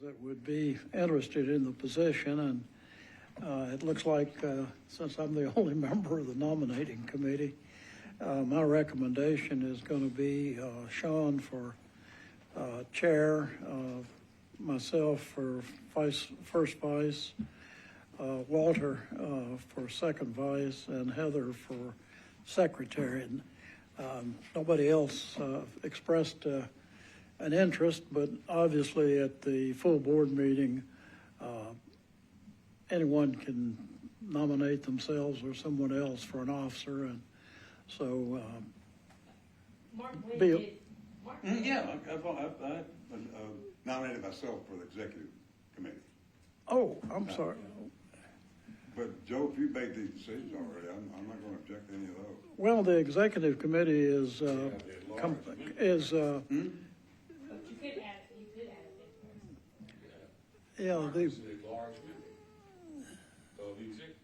that would be interested in the position, and it looks like since I'm the only member of the nominating committee, my recommendation is going to be Sean for chair, myself for first vice, Walter for second vice, and Heather for secretary. And nobody else expressed an interest, but obviously at the full board meeting, anyone can nominate themselves or someone else for an officer, and so Mark, I nominated myself for the executive committee. oh, I'm sorry. But Joe, if you made these decisions already, I'm not going to object to any of those. Well, the executive committee is But you could add it. yeah, Mark the, is a large member of the executive.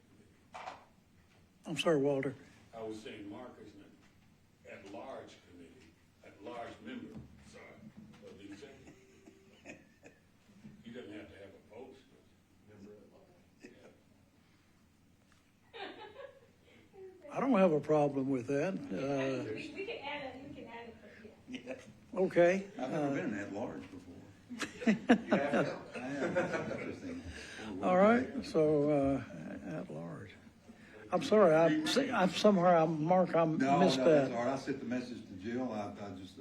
I'm sorry, Walter. I was saying Mark is an at-large committee, at-large member, sorry, of the executive. He doesn't have to have a post, but member at large. I don't have a problem with that. We can add it for, yeah. Okay. I've never been at large before. You have to. I am. All right, so at large. I'm sorry, I'm somewhere, Mark, I No, missed no, that. that's all right. I sent the message to Jill. I just,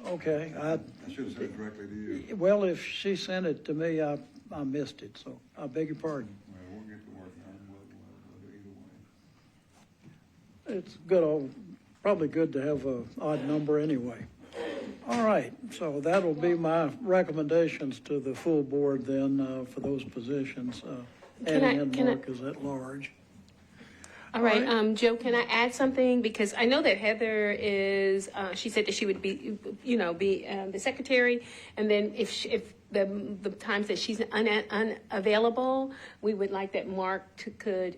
Okay, I should have sent it directly to you. well, if she sent it to me, I missed it, so I beg your pardon. Well, we'll get to work on it. We'll do either way. It's good, probably good to have an odd number anyway. All right, so that'll be my recommendations to the full board then for those positions. Adding in Mark is at large. All right, Joe, can I add something? Because I know that Heather is, she said that she would be, be the secretary. And then if the times that she's unavailable, we would like that Mark could,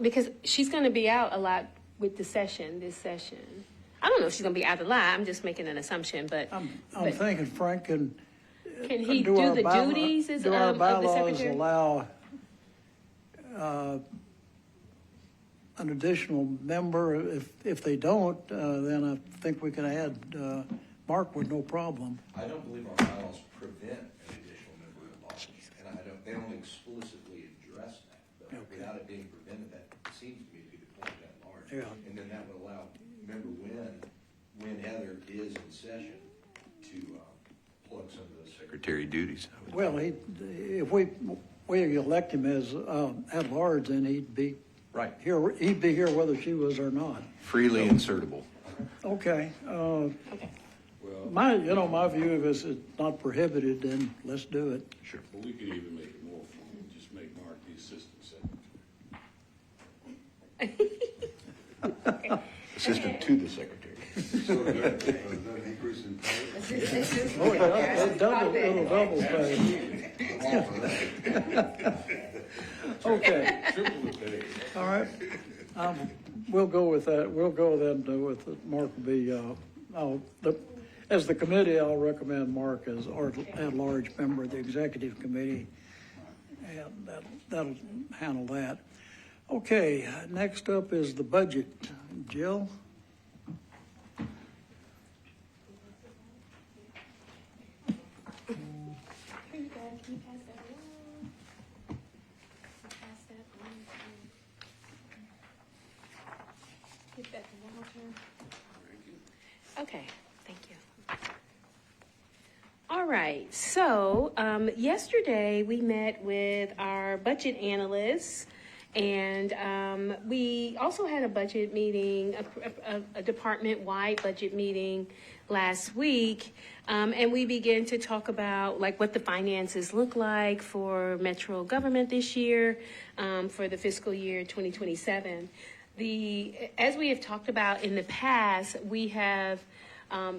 because she's going to be out a lot with this session. I don't know if she's going to be out a lot. I'm just making an assumption, but. I'm thinking Frank can he do the duties do our of the bylaws secretary? allow an additional member? If they don't, then I think we can add Mark with no problem. I don't believe our bylaws prevent an additional member at large, and they don't explicitly address that. But without it being prevented, that seems to me to be the point at large. Yeah. And then that would allow member when Heather is in session to plug some of those secretary duties. Well, if we elect him as at large, then he'd be Right. here. He'd be here whether she was or not. Freely insertable. Okay. Well, My view of it is it's not prohibited, then let's do it. Sure. but we could even make it more formal, just make Mark the assistant secretary. Assistant to the secretary. So that increase in pay? Oh, it'll double pay. Okay. Triple the pay. All right. We'll go with that. We'll go then with Mark will be, as the committee, I'll recommend Mark as at-large member of the executive committee, and that'll handle that. Okay, next up is the budget. Jill? Okay, thank you. All right, so yesterday we met with our budget analysts, and we also had a budget meeting, a department-wide budget meeting last week, and we began to talk about what the finances look like for Metro government this year, for the fiscal year 2027. As we have talked about in the past, we have a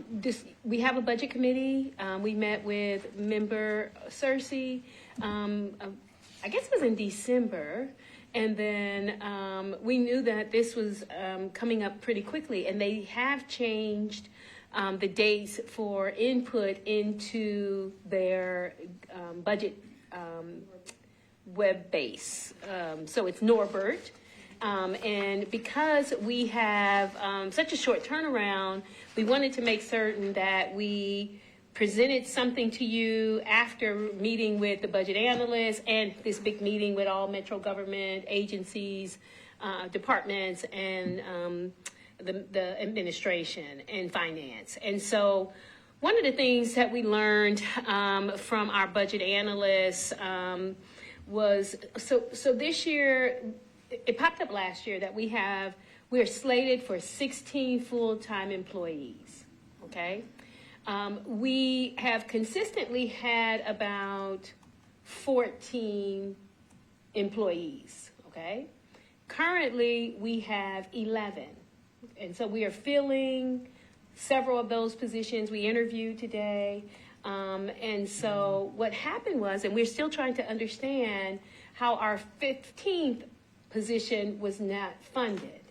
budget committee. We met with member Cersei, I guess it was in December, and then we knew that this was coming up pretty quickly, and they have changed the dates for input into their budget web base. So it's Norbert. And because we have such a short turnaround, we wanted to make certain that we presented something to you after meeting with the budget analysts and this big meeting with all metro government agencies, departments, and the administration and finance. And so one of the things that we learned from our budget analysts was, so this year, it popped up last year that we're slated for 16 full-time employees, okay? We have consistently had about 14 employees, okay? Currently, we have 11. And so we are filling several of those positions. We interviewed today. And so what happened was, and we're still trying to understand how our 15th position was not funded,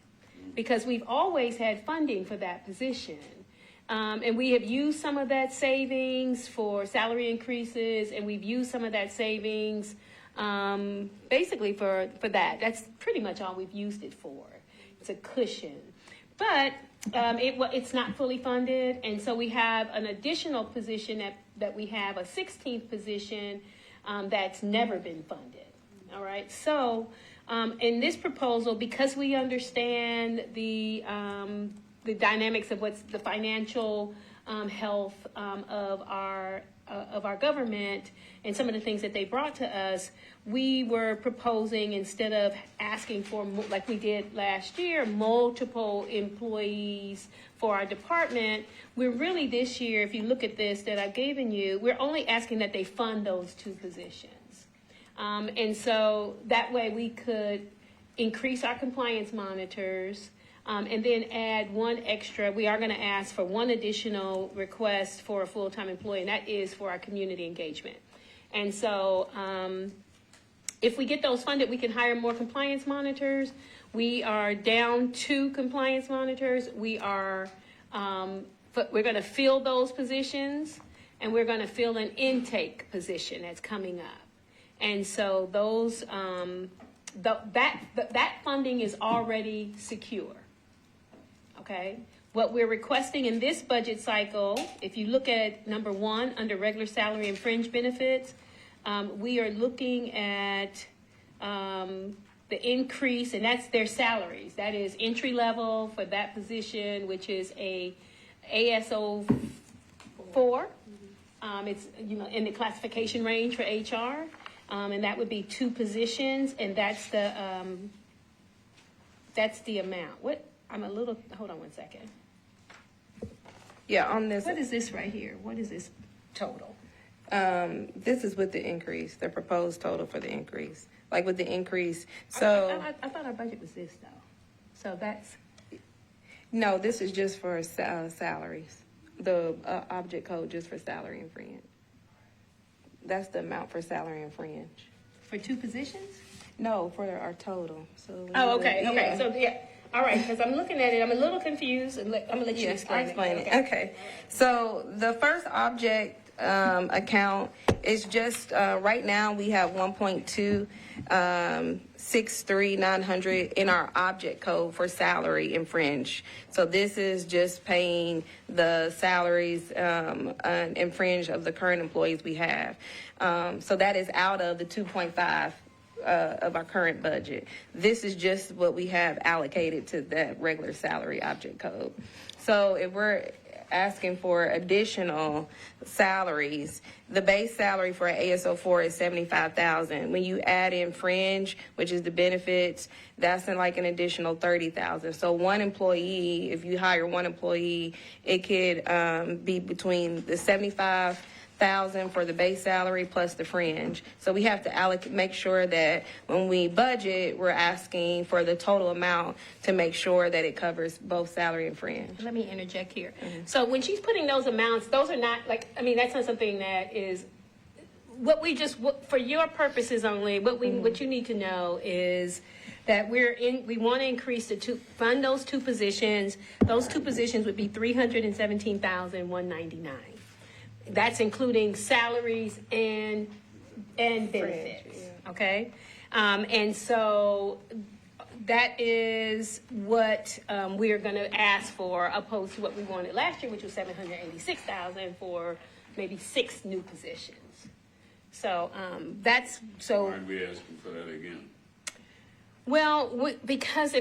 because we've always had funding for that position. And we have used some of that savings for salary increases, and we've used some of that savings basically for that. That's pretty much all we've used it for. It's a cushion. But it's not fully funded, and so we have an additional position that we have, a 16th position that's never been funded. All right, so in this proposal, because we understand the dynamics of what's the financial health of our government and some of the things that they brought to us, we were proposing, instead of asking for, like we did last year, multiple employees for our department, we're really this year, if you look at this that I've given you, we're only asking that they fund those 2 positions. And so that way we could increase our compliance monitors, and then add 1 extra. We are going to ask for 1 additional request for a full-time employee, and that is for our community engagement. And so if we get those funded, we can hire more compliance monitors. We are down 2 compliance monitors. We're going to fill those positions, and we're going to fill an intake position that's coming up. And so those that funding is already secure. Okay, what we're requesting in this budget cycle, if you look at number 1 under regular salary and fringe benefits, we are looking at the increase, and that's their salaries. That is entry level for that position, which is a ASO 4. It's in the classification range for HR, and that would be 2 positions, and that's the amount. Hold on 1 second. Yeah, on this. What is this right here? What is this total? This is with the increase, the proposed total for the increase. Like with the increase, so. I thought our budget was this, though. So that's. No, this is just for salaries. The object code just for salary and fringe. That's the amount for salary and fringe. For 2 positions? No, for our total. So. Oh, okay, Yeah. okay. So, yeah. All right, because I'm looking at it, I'm a little confused, and I'm gonna let you explain it. Okay. So the first object account is just right now we have 1.263,900 in our object code for salary and fringe. So this is just paying the salaries and fringe of the current employees we have. So that is out of the 2.5 of our current budget. This is just what we have allocated to that regular salary object code. So if we're asking for additional salaries, the base salary for an ASO 4 is $75,000. When you add in fringe, which is the benefits, that's in like an additional $30,000. So 1 employee, if you hire 1 employee, it could be between the $75,000 for the base salary plus the fringe. So we have to make sure that when we budget, we're asking for the total amount to make sure that it covers both salary and fringe. Let me interject here. So when she's putting those amounts, those are not that's not something that is for your purposes only. What you need to know is that we want to increase fund those two positions. Those two positions would be $317,199. That's including salaries and benefits, okay? And so that is what we're going to ask for, opposed to what we wanted last year, which was $786,000 for maybe 6 new positions. So Why aren't we asking for that again? Well, because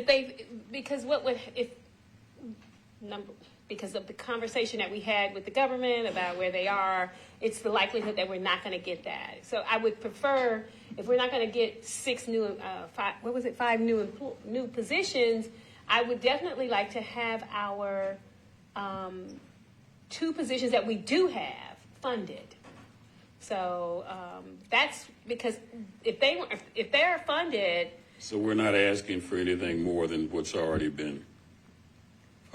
of the conversation that we had with the government about where they are, it's the likelihood that we're not going to get that. So I would prefer, if we're not going to get 5 new positions, I would definitely like to have our 2 positions that we do have funded. So that's because if they're funded. So we're not asking for anything more than what's already been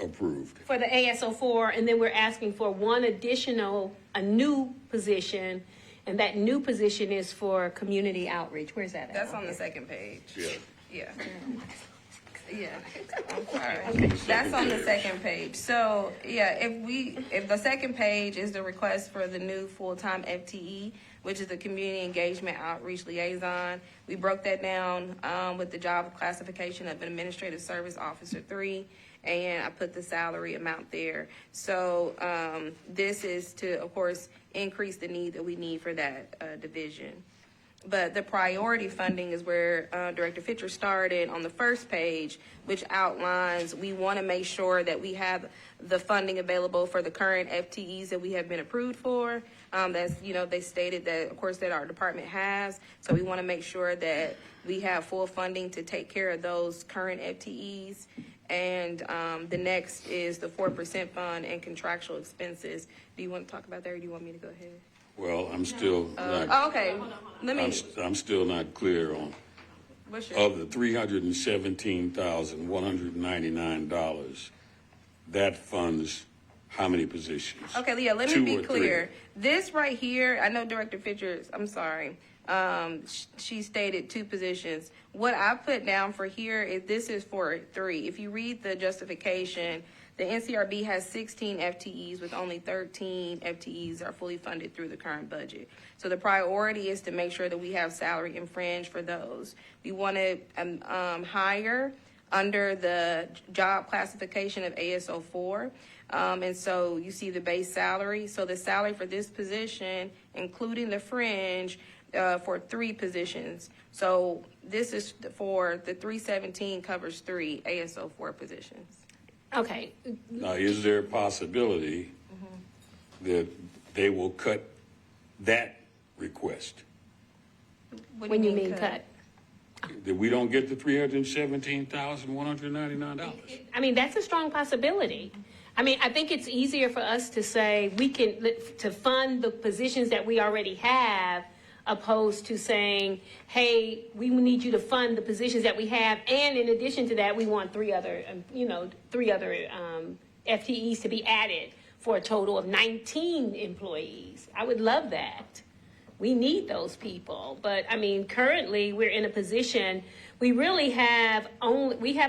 approved. For the ASO4, and then we're asking for a new position, and that new position is for community outreach. Where's that at? That's on the second page. Yeah. Yeah. Yeah, I'm sorry. That's on the second page. So, yeah, if the second page is the request for the new full-time FTE, which is the Community Engagement Outreach Liaison, we broke that down with the job classification of Administrative Service Officer 3, and I put the salary amount there. So this is to, of course, increase the need that we need for that division. But the priority funding is where Director Fitcher started on the first page, which outlines we want to make sure that we have the funding available for the current FTEs that we have been approved for. That's, they stated that, of course, that our department has. So we want to make sure that we have full funding to take care of those current FTEs. And the next is the 4% fund and contractual expenses. Do you want to talk about that, or do you want me to go ahead? Well, I'm still not. Okay, I'm still not clear on. Of the $317,199, that funds how many positions? Okay, Leah, let me 2 be or 3? clear. This right here, I know Director Fitcher, I'm sorry, she stated 2 positions. What I put down for here is this is for 3. If you read the justification, the NCRB has 16 FTEs with only 13 FTEs are fully funded through the current budget. So the priority is to make sure that we have salary and fringe for those. We want to hire under the job classification of ASO4. And so you see the base salary. So the salary for this position, including the fringe, for 3 positions. So this is for the 317 covers 3 ASO4 positions. Okay. Now, is there a possibility that they will cut that request? What do you mean cut? That we don't get the $317,199? I mean, that's a strong possibility. I mean, I think it's easier for us to say to fund the positions that we already have, opposed to saying, hey, we need you to fund the positions that we have, and in addition to that, we want 3 other FTEs to be added for a total of 19 employees. I would love that. We need those people, but I mean, currently we're in a position, we have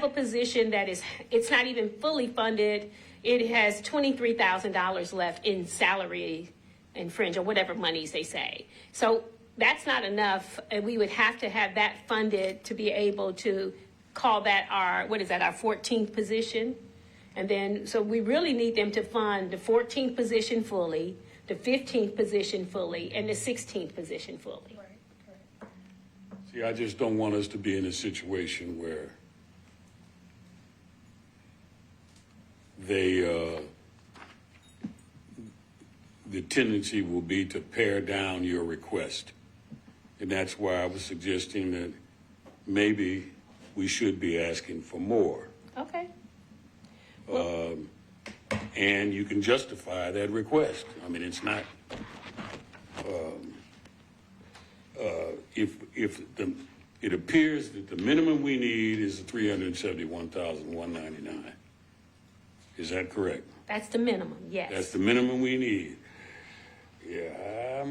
a position that it's not even fully funded. It has $23,000 left in salary and fringe, or whatever monies they say. So that's not enough, and we would have to have that funded to be able to call that our 14th position. And then, so we really need them to fund the 14th position fully, the 15th position fully, and the 16th position fully. See, I just don't want us to be in a situation where the tendency will be to pare down your request. And that's why I was suggesting that maybe we should be asking for more. Okay. And you can justify that request. I mean, it's not, it appears that the minimum we need is the $371,199. Is that correct? That's the minimum, yes. That's the minimum we need. Yeah,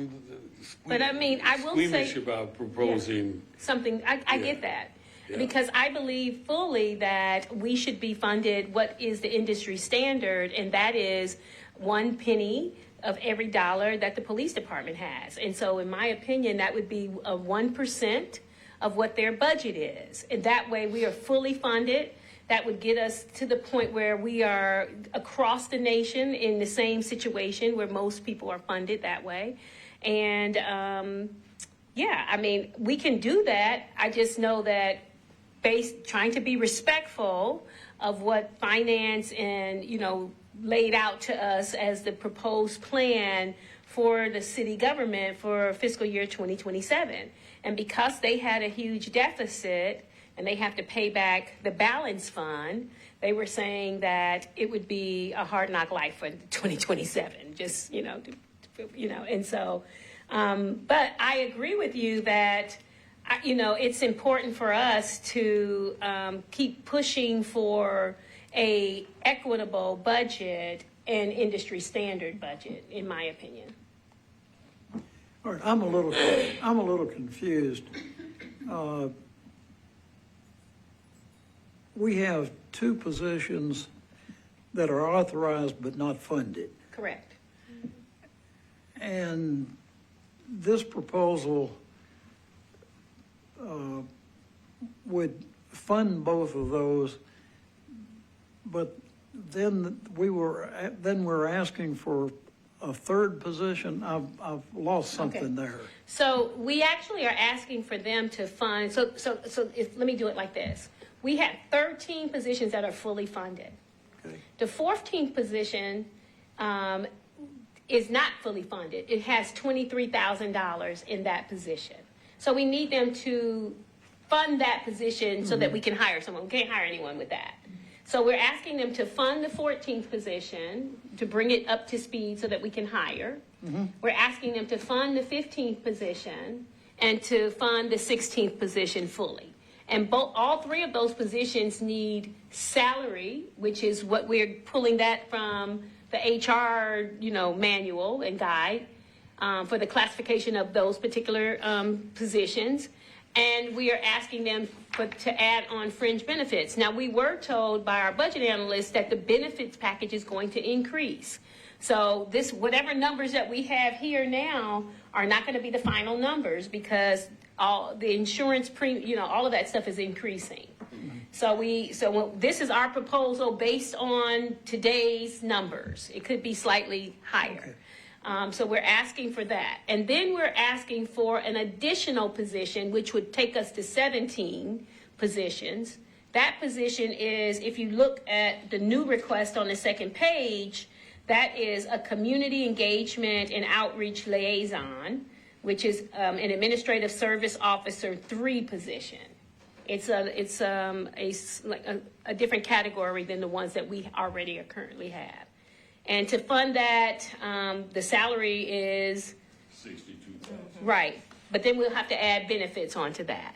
But I mean, I will squeamish say about proposing. something. I get that. Yeah. Because I believe fully that we should be funded what is the industry standard, and that is 1 penny of every dollar that the police department has. And so in my opinion, that would be a 1% of what their budget is. And that way we are fully funded. That would get us to the point where we are across the nation in the same situation where most people are funded that way. And yeah, I mean, we can do that. I just know that trying to be respectful of what finance and, laid out to us as the proposed plan for the city government for fiscal year 2027. And because they had a huge deficit and they have to pay back the balance fund, they were saying that it would be a hard knock life for 2027, just, and so, but I agree with you that, it's important for us to keep pushing for a equitable budget and industry standard budget, in my opinion. All right, I'm a little confused. We have 2 positions that are authorized but not funded. Correct. And this proposal would fund both of those, but then we're asking for a third position. I've lost something there. So we actually are asking for them to fund. So let me do it like this. We have 13 positions that are fully funded. Okay. The 14th position is not fully funded. It has $23,000 in that position. So we need them to fund that position so that we can hire someone. We can't hire anyone with that. So we're asking them to fund the 14th position to bring it up to speed so that we can hire. We're asking them to fund the 15th position and to fund the 16th position fully. And all 3 of those positions need salary, which is what we're pulling that from the HR, manual and guide for the classification of those particular positions. And we are asking them to add on fringe benefits. Now, we were told by our budget analysts that the benefits package is going to increase. So whatever numbers that we have here now are not going to be the final numbers because all the insurance all of that stuff is increasing. So this is our proposal based on today's numbers. It could be slightly higher. Okay. So we're asking for that. And then we're asking for an additional position, which would take us to 17 positions. That position is, if you look at the new request on the second page, that is a community engagement and outreach liaison, which is an administrative service officer 3 position. It's a different category than the ones that we already currently have. And to fund that, the salary is 62,000. right, but then we'll have to add benefits onto that.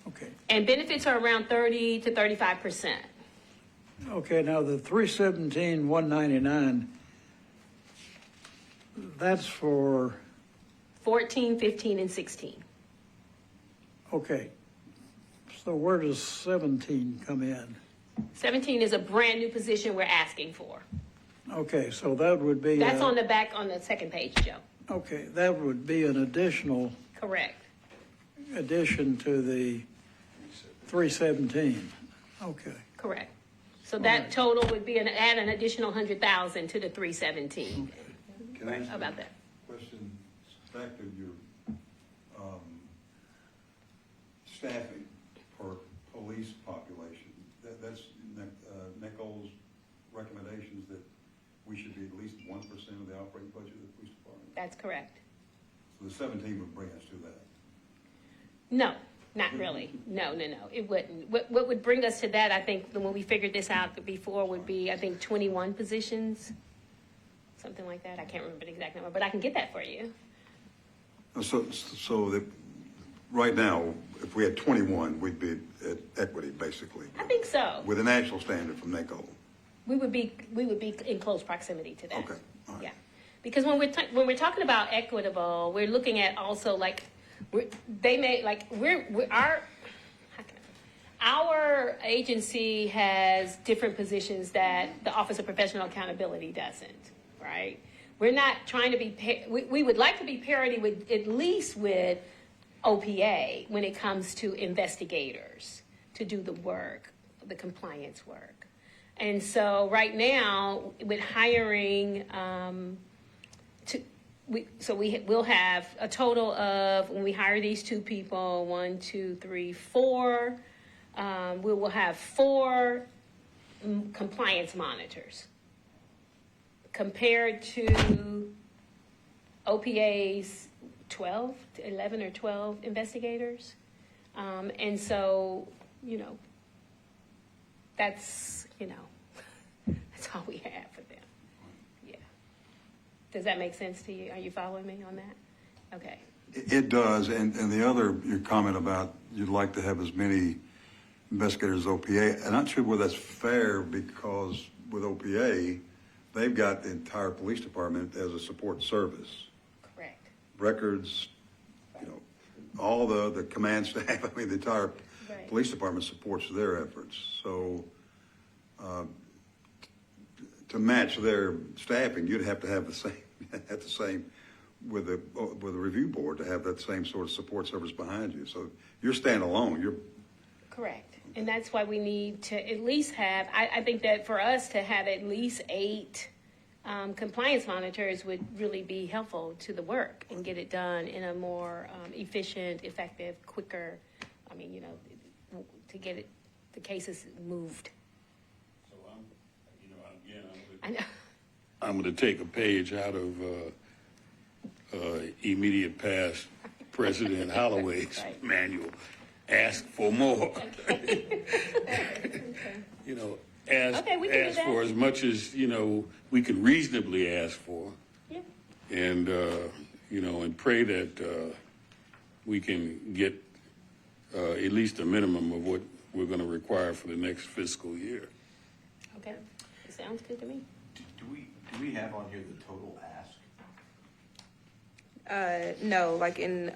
Okay. And benefits are around 30 to 35%. Okay, now the 317,199, that's for, 14, 15, and 16. okay. So where does 17 come in? 17 is a brand new position we're asking for. Okay, so that would be. That's on the back on the second page, Joe. Okay, that would be an additional Correct. addition to the 317. Okay. Correct. So that total would be add an additional 100,000 to the 317. Can I ask How about that? question back to your staffing for police population? That's Nicole's recommendations that we should be at least 1% of the operating budget of the police department. That's correct. So the 17 would bring us to that. No, not really. No. It wouldn't. What would bring us to that, I think, when we figured this out before, would be, I think, 21 positions, something like that. I can't remember the exact number, but I can get that for you. So that right now, if we had 21, we'd be at equity, basically. I think so. With a national standard from NACO. We would be in close proximity to that. Okay, all right. Yeah, because when we're talking about equitable, we're looking at also like we're our how can I our agency has different positions that the Office of Professional Accountability doesn't, right? We're not trying to be, we would like to be parity with, at least with OPA when it comes to investigators to do the work, the compliance work. And so right now, with hiring, we'll have a total of, when we hire these two people, 1, 2, 3, 4, we will have 4 compliance monitors compared to OPA's 12, 11 or 12 investigators. And so, that's all we have for them. Yeah. Does that make sense to you? Are you following me on that? Okay. It does, and your comment about you'd like to have as many investigators as OPA, I'm not sure whether that's fair, because with OPA, they've got the entire police department as a support service. Correct. Records, all the command staff, the entire Right. police department supports their efforts. So to match their staffing, you'd have to have the same with the review board, to have that same sort of support service behind you. So you're standalone. You're Correct. And that's why we need to at least have, I think that for us to have at least 8 compliance monitors would really be helpful to the work and get it done in a more efficient, effective, quicker, to get the cases moved. So I know. I'm going to take a page out of immediate past President Holloway's Right. manual. Ask for more. Okay. Ask, Okay, we can do ask that. for as much as, we can reasonably ask for. Yeah. And, and pray that we can get at least a minimum of what we're going to require for the next fiscal year. Okay. It sounds good to me. Do we have on here the total ask? No, like in,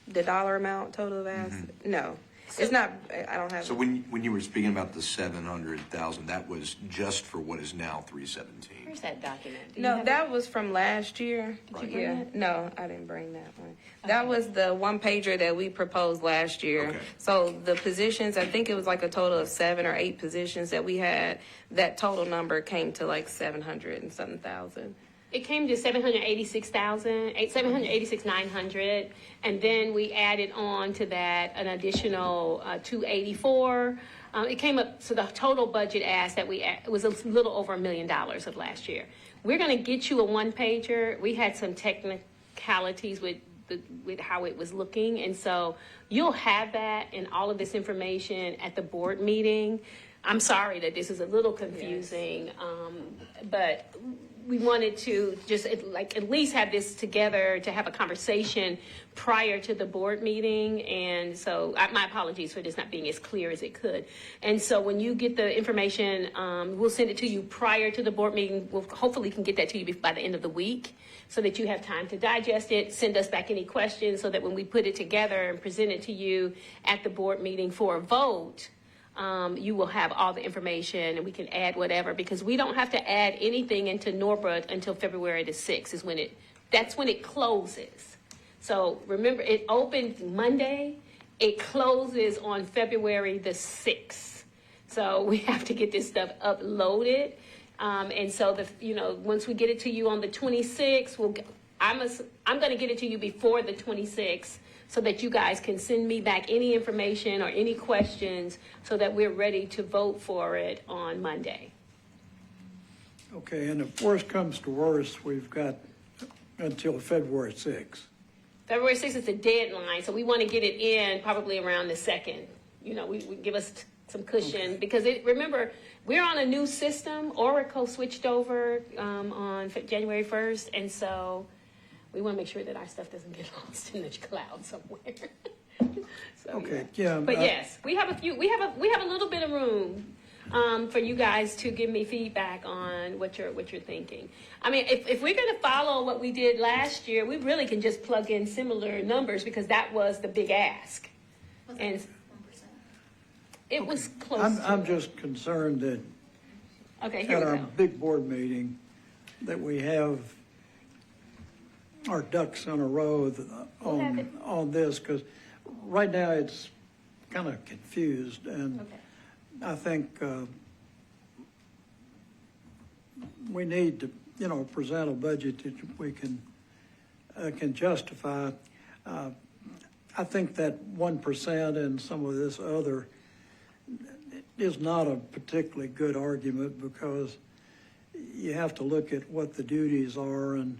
the dollar amount total of ask? No. It's not, I don't have. So when you were speaking about the 700,000, that was just for what is now 317. Where's that document? Do you No, have that it? was from last year. Did you bring Yeah. it? No, I didn't bring that one. That was the one pager that we proposed last year. Okay. So the positions, I think it was like a total of 7 or 8 positions that we had. That total number came to like 700 and something thousand. It came to 786,900, and then we added on to that an additional 284. It came up, so the total budget ask that it was a little over $1 million of last year. We're going to get you a one-pager. We had some technicalities with how it was looking, and so you'll have that and all of this information at the board meeting. I'm sorry that this is a little confusing, but we wanted to just at least have this together to have a conversation prior to the board meeting. And so my apologies for this not being as clear as it could. And so when you get the information, we'll send it to you prior to the board meeting. We'll hopefully can get that to you by the end of the week so that you have time to digest it, send us back any questions so that when we put it together and present it to you at the board meeting for a vote, you will have all the information and we can add whatever, because we don't have to add anything into Norbert until February the 6th that's when it closes. So remember, it opened Monday, it closes on February the 6th. So we have to get this stuff uploaded. And so once we get it to you on the 26th, I'm going to get it to you before the 26th. So that you guys can send me back any information or any questions so that we're ready to vote for it on Monday. Okay, and if worst comes to worst, we've got until February 6th. February 6th is the deadline, so we want to get it in probably around the 2nd. We give us some cushion, because remember, we're on a new system. Oracle switched over on January 1st, and so we want to make sure that our stuff doesn't get lost in the cloud somewhere. So, Okay, yeah. But yes, we have a little bit of room for you guys to give me feedback on what you're thinking. I mean, if we're going to follow what we did last year, we really can just plug in similar numbers, because that was the big ask. Was And it 1%? It was close I'm to it. just concerned that Okay, here at we our go. big board meeting, that we have our ducks in a row We'll have it. on this, because right now it's kind of confused, and Okay. I think we need to, present a budget that we can justify. I think that 1% and some of this other is not a particularly good argument, because you have to look at what the duties are, and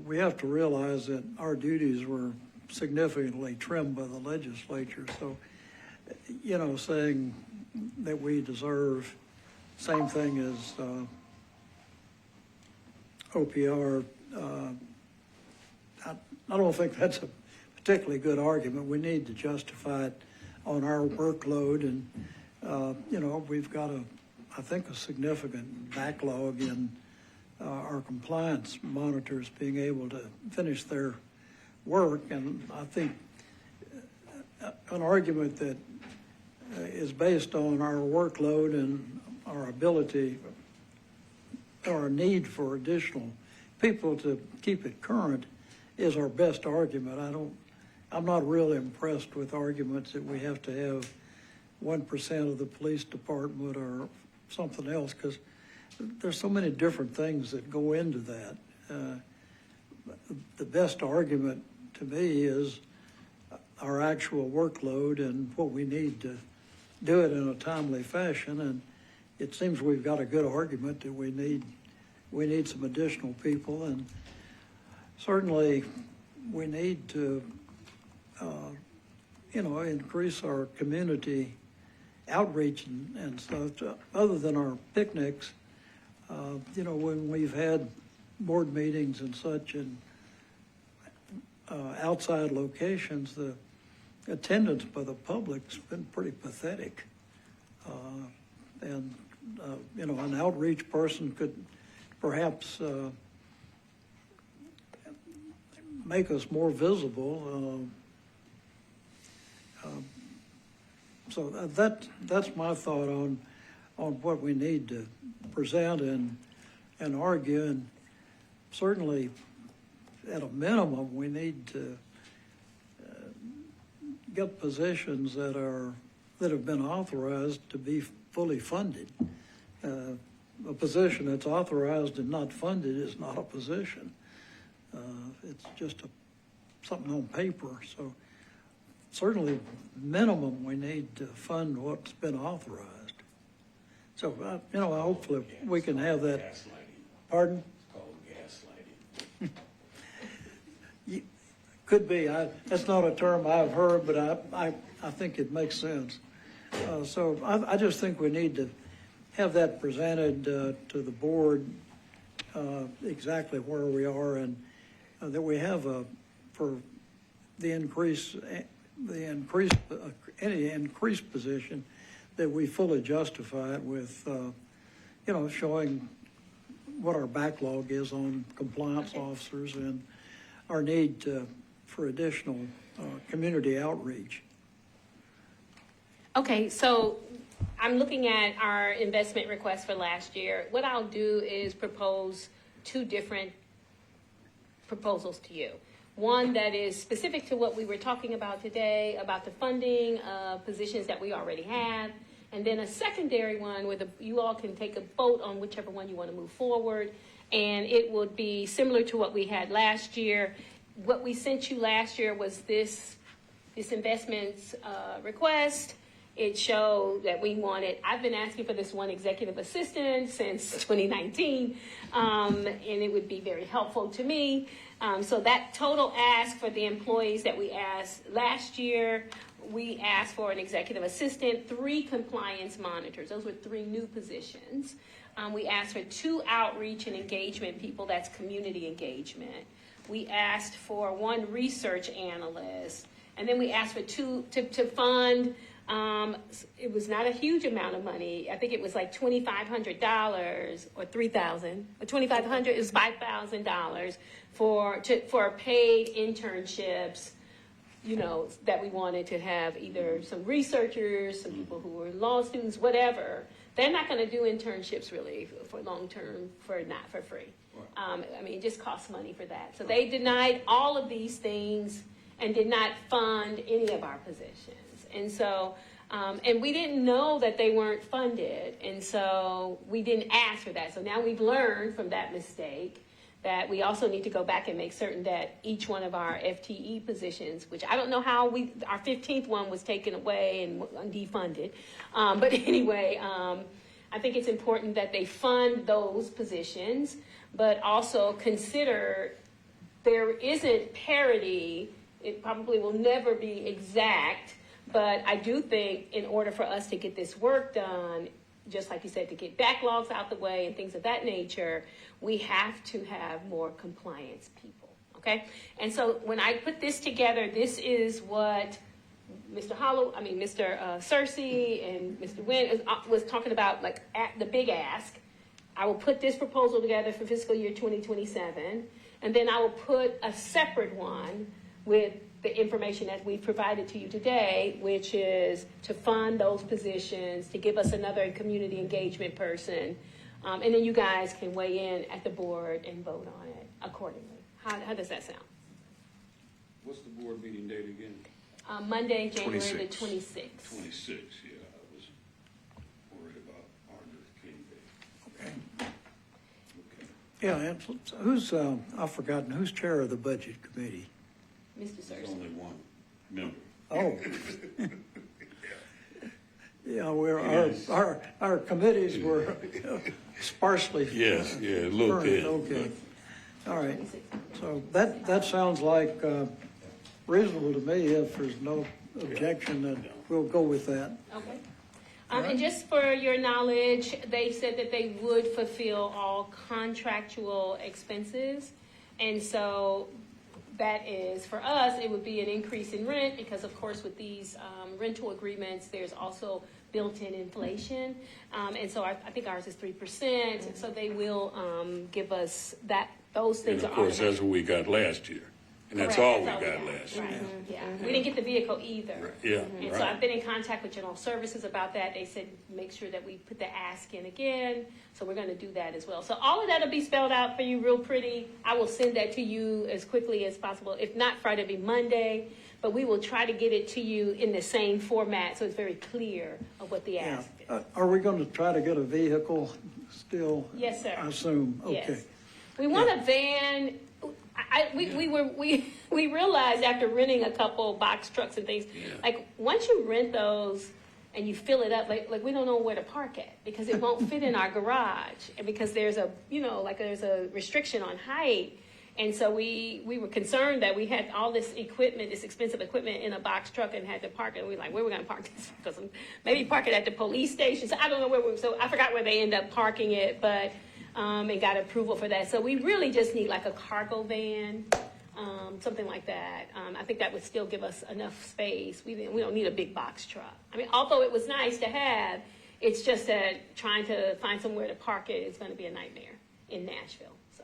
we have to realize that our duties were significantly trimmed by the legislature. So, saying that we deserve same thing as OPR, I don't think that's a particularly good argument. We need to justify it on our workload, and we've got I think a significant backlog in our compliance monitors being able to finish their work, and I think an argument that is based on our workload and our ability or a need for additional people to keep it current is our best argument. I'm not really impressed with arguments that we have to have 1% of the police department or something else, because there's so many different things that go into that. The best argument to me is our actual workload and what we need to do it in a timely fashion, and it seems we've got a good argument that we need some additional people, and certainly we need to increase our community outreach and stuff. Other than our picnics, when we've had board meetings and such in outside locations, the attendance by the public's been pretty pathetic. And an outreach person could perhaps make us more visible. So that's my thought on what we need to present and argue, and certainly at a minimum we need to get positions that have been authorized to be fully funded. A position that's authorized and not funded is not a position. It's just something on paper. So certainly minimum we need to fund what's been authorized. So, hopefully we can have that. Gaslighting. Pardon? It's called gaslighting. Could be. That's not a term I've heard, but I think it makes sense. So I just think we need to have that presented to the board, exactly where we are, and that we have for the any increased position, that we fully justify it with, showing what our backlog is on compliance officers and our need for additional community outreach. Okay, so I'm looking at our investment request for last year. What I'll do is propose two different proposals to you. One that is specific to what we were talking about today, about the funding of positions that we already have, and then a secondary one where you all can take a vote on whichever one you want to move forward, and it would be similar to what we had last year. What we sent you last year was this investments request. It showed that we wanted, I've been asking for this one executive assistant since 2019, and it would be very helpful to me. So that total ask for the employees that we asked last year, we asked for an executive assistant, 3 compliance monitors. Those were 3 new positions. We asked for 2 outreach and engagement people. That's community engagement. We asked for 1 research analyst. And then we asked for 2 to fund. It was not a huge amount of money. I think it was like $2,500 or $3,000. Or $2,500 is $5,000 for paid internships that we wanted to have either some researchers, some people who were law students, whatever. They're not going to do internships really for long term not for free. It just costs money for that. So they denied all of these things and did not fund any of our positions. And so, and we didn't know that they weren't funded. And so we didn't ask for that. So now we've learned from that mistake that we also need to go back and make certain that each one of our FTE positions, which I don't know how our 15th one was taken away and defunded. But anyway, I think it's important that they fund those positions, but also consider there isn't parity. It probably will never be exact, but I do think in order for us to get this work done, just like you said, to get backlogs out the way and things of that nature, we have to have more compliance people, okay? And so when I put this together, this is what Mr. Cersei and Mr. Wynn was talking about, like at the big ask. I will put this proposal together for fiscal year 2027, and then I will put a separate one with the information that we've provided to you today, which is to fund those positions, to give us another community engagement person, and then you guys can weigh in at the board and vote on it accordingly. How does that sound? What's the board meeting date again? Monday, January 26th. the 26th. 26, yeah, I was worried about Martin Luther King Day. Okay. Okay. Yeah, and who's, I've forgotten, who's chair of the budget committee? Mr. There's Cersei. only one member. Oh. Yeah, our committees were sparsely. Yes, yeah, a little furnished. bit. Okay, all right. So that sounds like reasonable to me. If there's no objection, then we'll go with that. Okay. And just for your knowledge, they said that they would fulfill all contractual expenses. And so that is, for us, it would be an increase in rent because, of course, with these rental agreements, there's also built-in inflation. And so I think ours is 3%. So they will give us those things. And of course, that's what we got last year. And that's Correct. all we That's got last year. Right. Yeah. We didn't get the vehicle either. Yeah, And so I've been in contact with General Services about that. They said make sure that we put the ask in again. So we're going to do that as well. So all of that will be spelled out for you real pretty. I will send that to you as quickly as possible. If not Friday, it'll be Monday. But we will try to get it to you in the same format so it's very clear of what the Yeah. ask is. Are we going to try to get a vehicle still? Yes, sir. I assume. Okay. Yes. We want a van. We realized after renting a couple box trucks and things, like once you rent those and you fill it up, like we don't know where to park at because it won't fit in our garage, and because there's a restriction on height, and so we were concerned that we had all this equipment, this expensive equipment in a box truck and had to park it. And we were like, where are we going to park this? Because maybe park it at the police station. So I don't know where so I forgot where they end up parking it, but. And got approval for that. So we really just need like a cargo van, something like that. I think that would still give us enough space. We don't need a big box truck. I mean, although it was nice to have, it's just that trying to find somewhere to park it is going to be a nightmare in Nashville. So,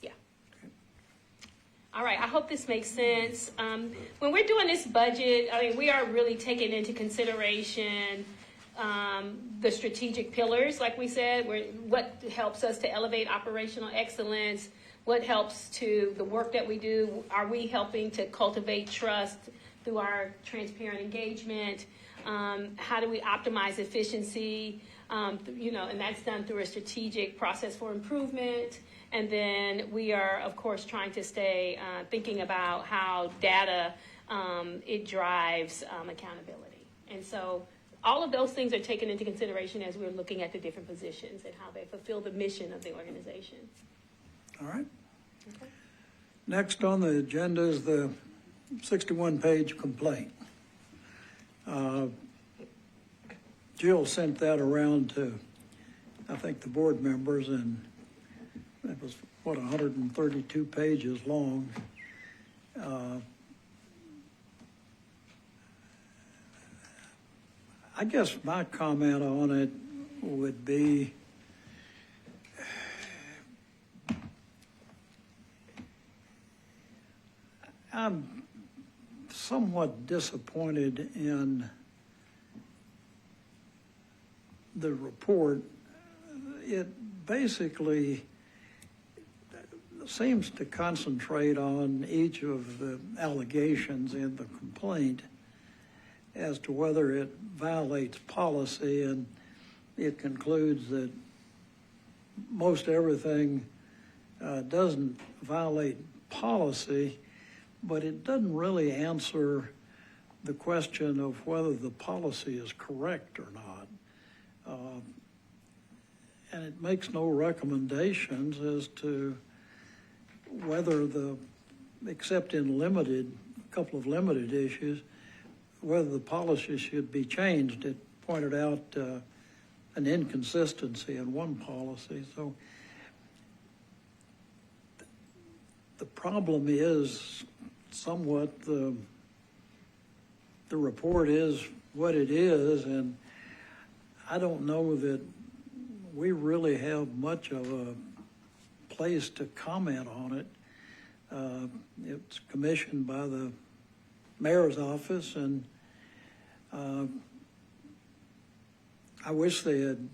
yeah. All right, I hope this makes sense. When we're doing this budget, I mean, we are really taking into consideration the strategic pillars, like we said, what helps us to elevate operational excellence, what helps to the work that we do, are we helping to cultivate trust through our transparent engagement, how do we optimize efficiency, and that's done through a strategic process for improvement, and then we are, of course, trying to stay thinking about how data, it drives accountability, and so all of those things are taken into consideration as we're looking at the different positions and how they fulfill the mission of the organization. All right. Okay. Next on the agenda is the 61-page complaint. Jill sent that around to, I think, the board members, and it was, 132 pages long. I guess my comment on it would be, I'm somewhat disappointed in the report. It basically seems to concentrate on each of the allegations in the complaint as to whether it violates policy, and it concludes that most everything doesn't violate policy, but it doesn't really answer the question of whether the policy is correct or not. And it makes no recommendations as to whether except in a couple of limited issues, whether the policy should be changed. It pointed out an inconsistency in one policy. So the problem is somewhat the report is what it is, and I don't know that we really have much of a place to comment on it. It's commissioned by the mayor's office, and I wish they had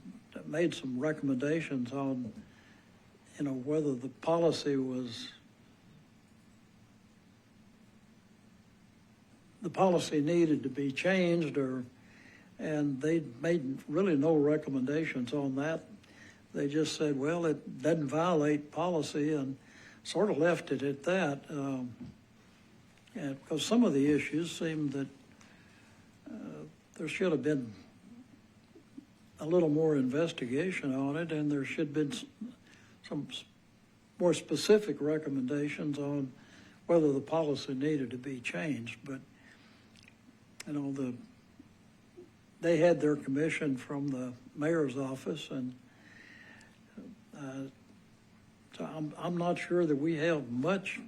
made some recommendations on, whether the policy needed to be changed, and they made really no recommendations on that. They just said, well, it doesn't violate policy, and sort of left it at that. And because some of the issues seem that there should have been a little more investigation on it, and there should have been some more specific recommendations on whether the policy needed to be changed. But, they had their commission from the mayor's office, and so I'm not sure that we have much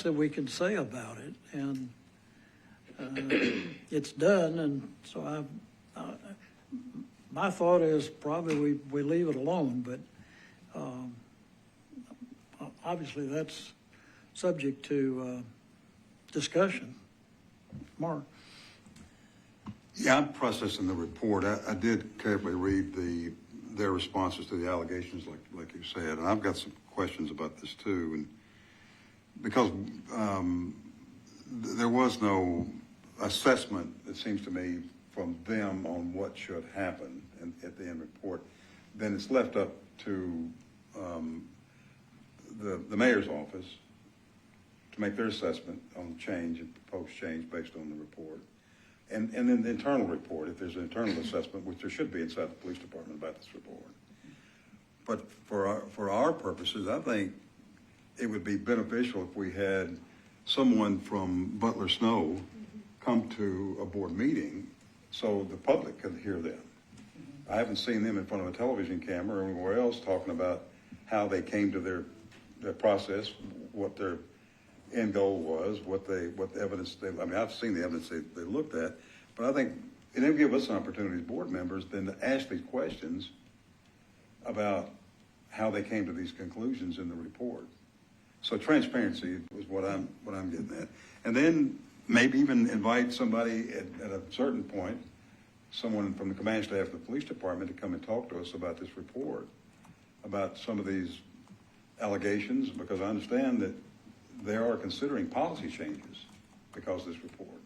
that we can say about it, and it's done, and so my thought is probably we leave it alone, but obviously that's subject to discussion. Mark? Yeah, I'm processing the report. I did carefully read their responses to the allegations, like you said, and I've got some questions about this too. And because there was no assessment, it seems to me, from them on what should happen at the end report, then it's left up to the mayor's office to make their assessment on change and proposed change based on the report. And then the internal report, if there's an internal assessment, which there should be inside the police department about this report. But for our purposes, I think it would be beneficial if we had someone from Butler Snow come to a board meeting so the public could hear them. I haven't seen them in front of a television camera or anywhere else talking about how they came to their process, what their end goal was, what the evidence I've seen the evidence they looked at, but I think it'll give us an opportunity as board members then to ask these questions about how they came to these conclusions in the report. So transparency is what I'm getting at. And then maybe even invite somebody at a certain point, someone from the command staff of the police department, to come and talk to us about this report, about some of these allegations, because I understand that they are considering policy changes because of this report.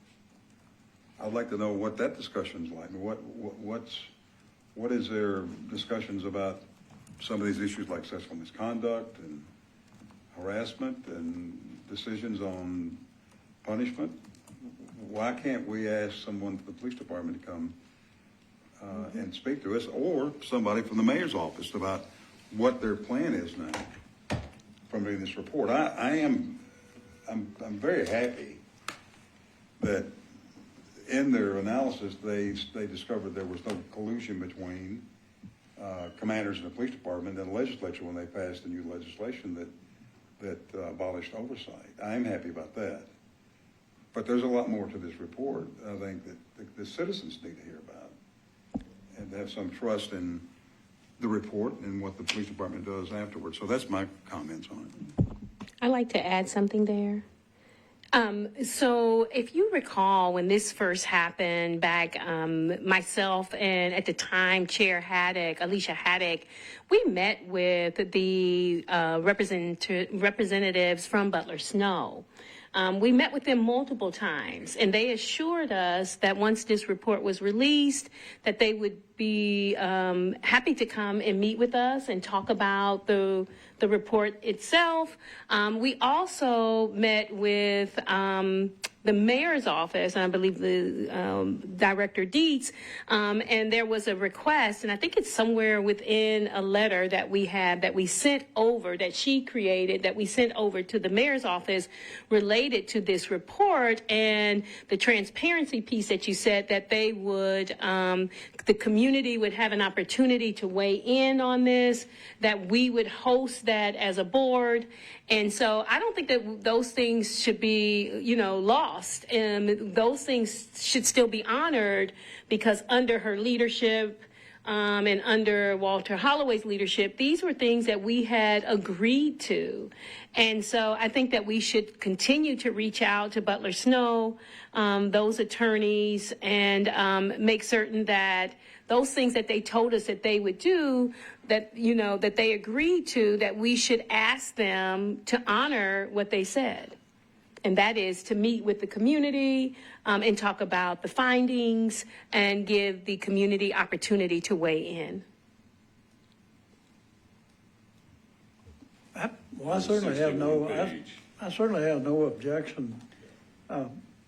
I'd like to know what that discussion's like. What is their discussions about some of these issues like sexual misconduct and harassment and decisions on punishment? Why can't we ask someone from the police department to come and speak to us, or somebody from the mayor's office about what their plan is now from reading this report? I'm very happy that in their analysis they discovered there was no collusion between commanders in the police department and the legislature when they passed the new legislation that abolished oversight. I am happy about that. But there's a lot more to this report, I think, that the citizens need to hear about and to have some trust in the report and what the police department does afterwards. So that's my comments on it. I'd like to add something there. So if you recall, when this first happened back, myself and at the time Chair Haddock, Alicia Haddock, we met with the representatives from Butler Snow. We met with them multiple times, and they assured us that once this report was released, that they would be happy to come and meet with us and talk about the report itself. We also met with the mayor's office, and I believe the Director Dietz, and there was a request, and I think it's somewhere within a letter that we had that we sent over, that she created, that we sent over to the mayor's office related to this report and the transparency piece that you said that they would, the community would have an opportunity to weigh in on this, that we would host that as a board. And so I don't think that those things should be, lost. And those things should still be honored, because under her leadership and under Walter Holloway's leadership, these were things that we had agreed to. And so I think that we should continue to reach out to Butler Snow, those attorneys, and make certain that those things that they told us that they would do, that, that they agreed to, that we should ask them to honor what they said. And that is to meet with the community and talk about the findings and give the community opportunity to weigh in. I certainly have no objection.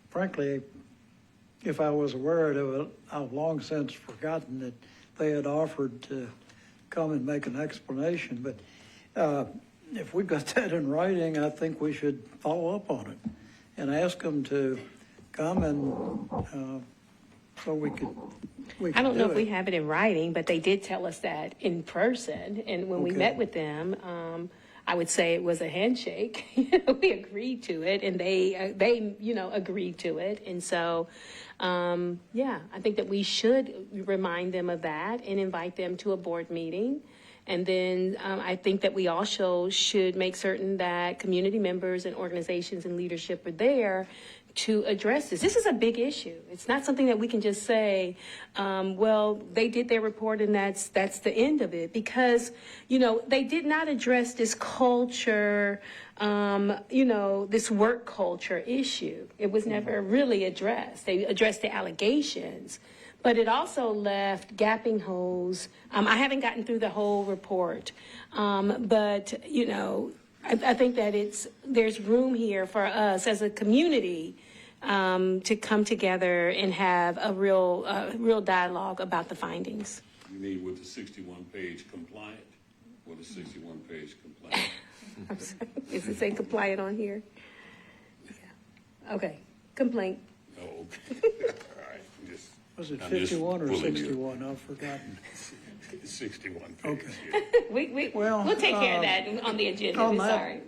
Frankly, if I was aware of it, I've long since forgotten that they had offered to come and make an explanation. But if we've got that in writing, I think we should follow up on it and ask them to come and so we could I don't know if we it. have it in writing, but they did tell us that in person. And when we Okay. met with them, I would say it was a handshake. We agreed to it, and they agreed to it. And so, I think that we should remind them of that and invite them to a board meeting. And then I think that we also should make certain that community members and organizations and leadership are there to address this. This is a big issue. It's not something that we can just say, well, they did their report and that's the end of it, because, they did not address this culture, this work culture issue. It was never really addressed. They addressed the allegations, but it also left gaping holes. I haven't gotten through the whole report, but, I think that there's room here for us as a community to come together and have a real dialogue about the findings. You mean with the 61-page compliant, or the 61-page compliant? I'm sorry. Is it say compliant on here? Yeah. Okay. Complaint. Oh, okay. All right. Was it I'm just 51 or pulling you. 61? I've forgotten. 61 pages. Okay. Yeah. We'll take care of that on the agenda. on that- Sorry.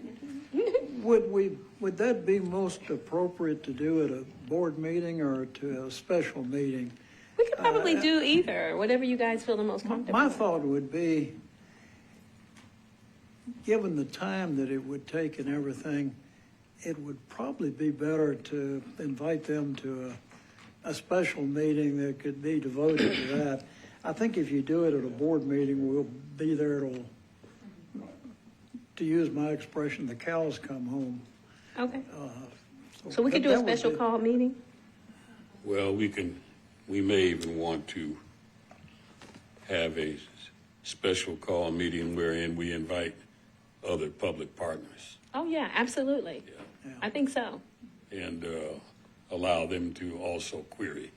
Would that be most appropriate to do at a board meeting or to a special meeting? We could probably do either, whatever you guys feel the most comfortable. My thought would be, given the time that it would take and everything, it would probably be better to invite them to a special meeting that could be devoted to that. I think if you do it at a board meeting, we'll be there till, to use my expression, the cows come home. Okay. So we could do a that would special be- call meeting? Well, we may even want to have a special call meeting wherein we invite other public partners. Oh, yeah, absolutely. Yeah. I think so. And allow them to also query.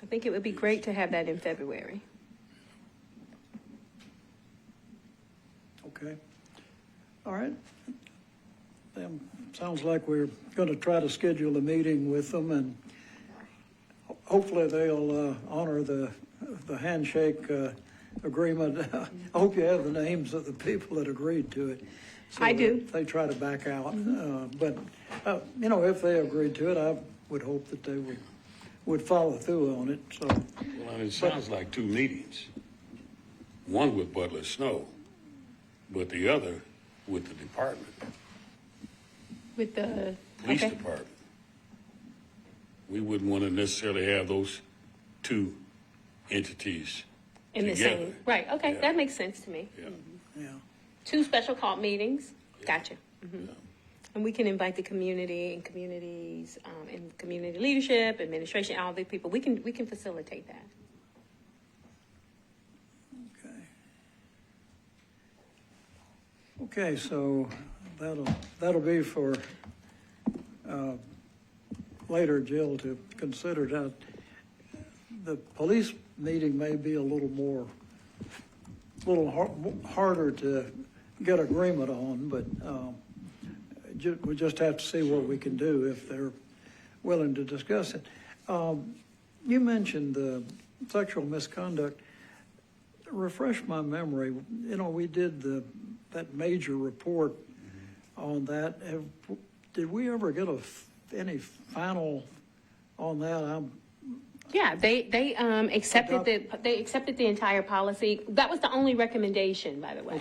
I think it would be great to have that in February. Okay. All right. Sounds like we're going to try to schedule a meeting with them, and hopefully they'll honor the handshake agreement. I hope you have the names of the people that agreed to it. So I do. They try to back out. But if they agreed to it, I would hope that they would follow through on it. So, Well, and it sounds like two meetings. One with Butler Snow, but the other with the department, With the, police okay. department. we wouldn't want to necessarily have those two entities In the together. same, right, okay, Yeah. that makes sense to me. Yeah. Yeah. 2 special call meetings, gotcha. And we can invite the community and communities, and community leadership, administration, all the people, we can facilitate that. Okay, so that'll be for later, Jill, to consider that. The police meeting may be a little harder to get agreement on, but we just have to see what we can do if they're willing to discuss it. You mentioned sexual misconduct. Refresh my memory. You know, we did that major report on that. Did we ever get any final on that? Yeah, they accepted the entire policy. That was the only recommendation, by the way.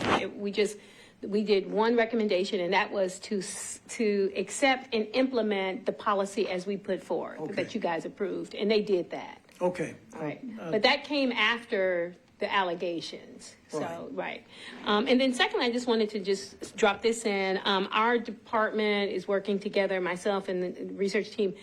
We did one recommendation, and that was to accept and implement the policy as we put forward that you guys approved, and they did that. Okay. All right, but that came after the allegations. So, right. And then secondly, I just wanted to just drop this in. Our department is working together, myself and the research team,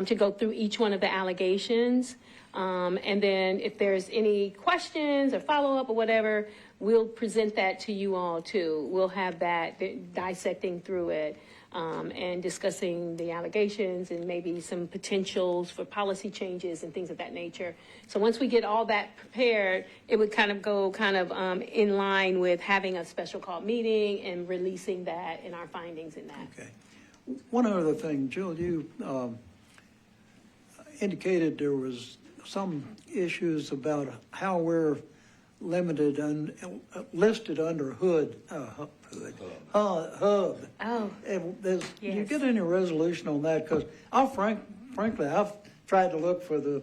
to go through each one of the allegations. And then if there's any questions or follow-up or whatever, we'll present that to you all too. We'll have that dissecting through it. And discussing the allegations and maybe some potentials for policy changes and things of that nature. So once we get all that prepared, it would kind of go in line with having a special call meeting and releasing that and our findings in that. Okay. One other thing, Jill, you indicated there was some issues about how we're limited and listed under hub. Oh, Did you Yes. get any resolution on that? Because frankly, I've tried to look for the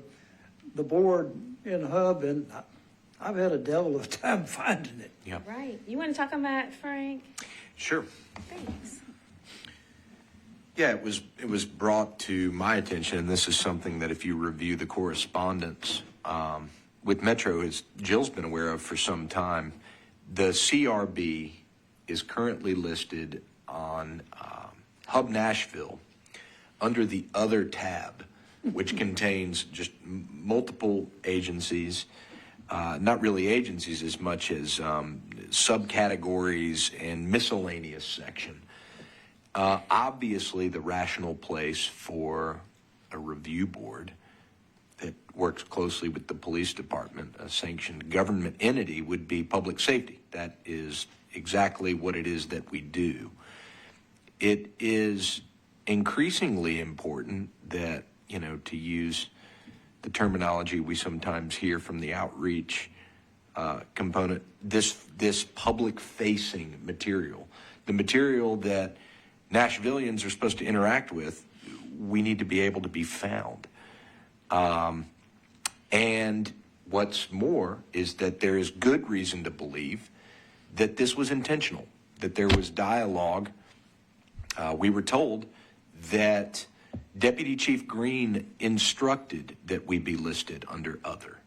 board in Hub, and I've had a devil of a time finding it. Yeah, right. You want to talk about Frank? sure. Thanks. Yeah, it was brought to my attention, and this is something that if you review the correspondence with Metro, as Jill's been aware of for some time, the CRB is currently listed on Hub Nashville under the Other tab, which contains just multiple agencies, not really agencies as much as subcategories and miscellaneous section. Obviously, the rational place for a review board that works closely with the police department, a sanctioned government entity, would be public safety. That is exactly what it is that we do. It is increasingly important that, to use the terminology we sometimes hear from the outreach component, this public-facing material, the material that Nashvillians are supposed to interact with, we need to be able to be found. And what's more is that there is good reason to believe that this was intentional, that there was dialogue. We were told that Deputy Chief Green instructed that we be listed under Other.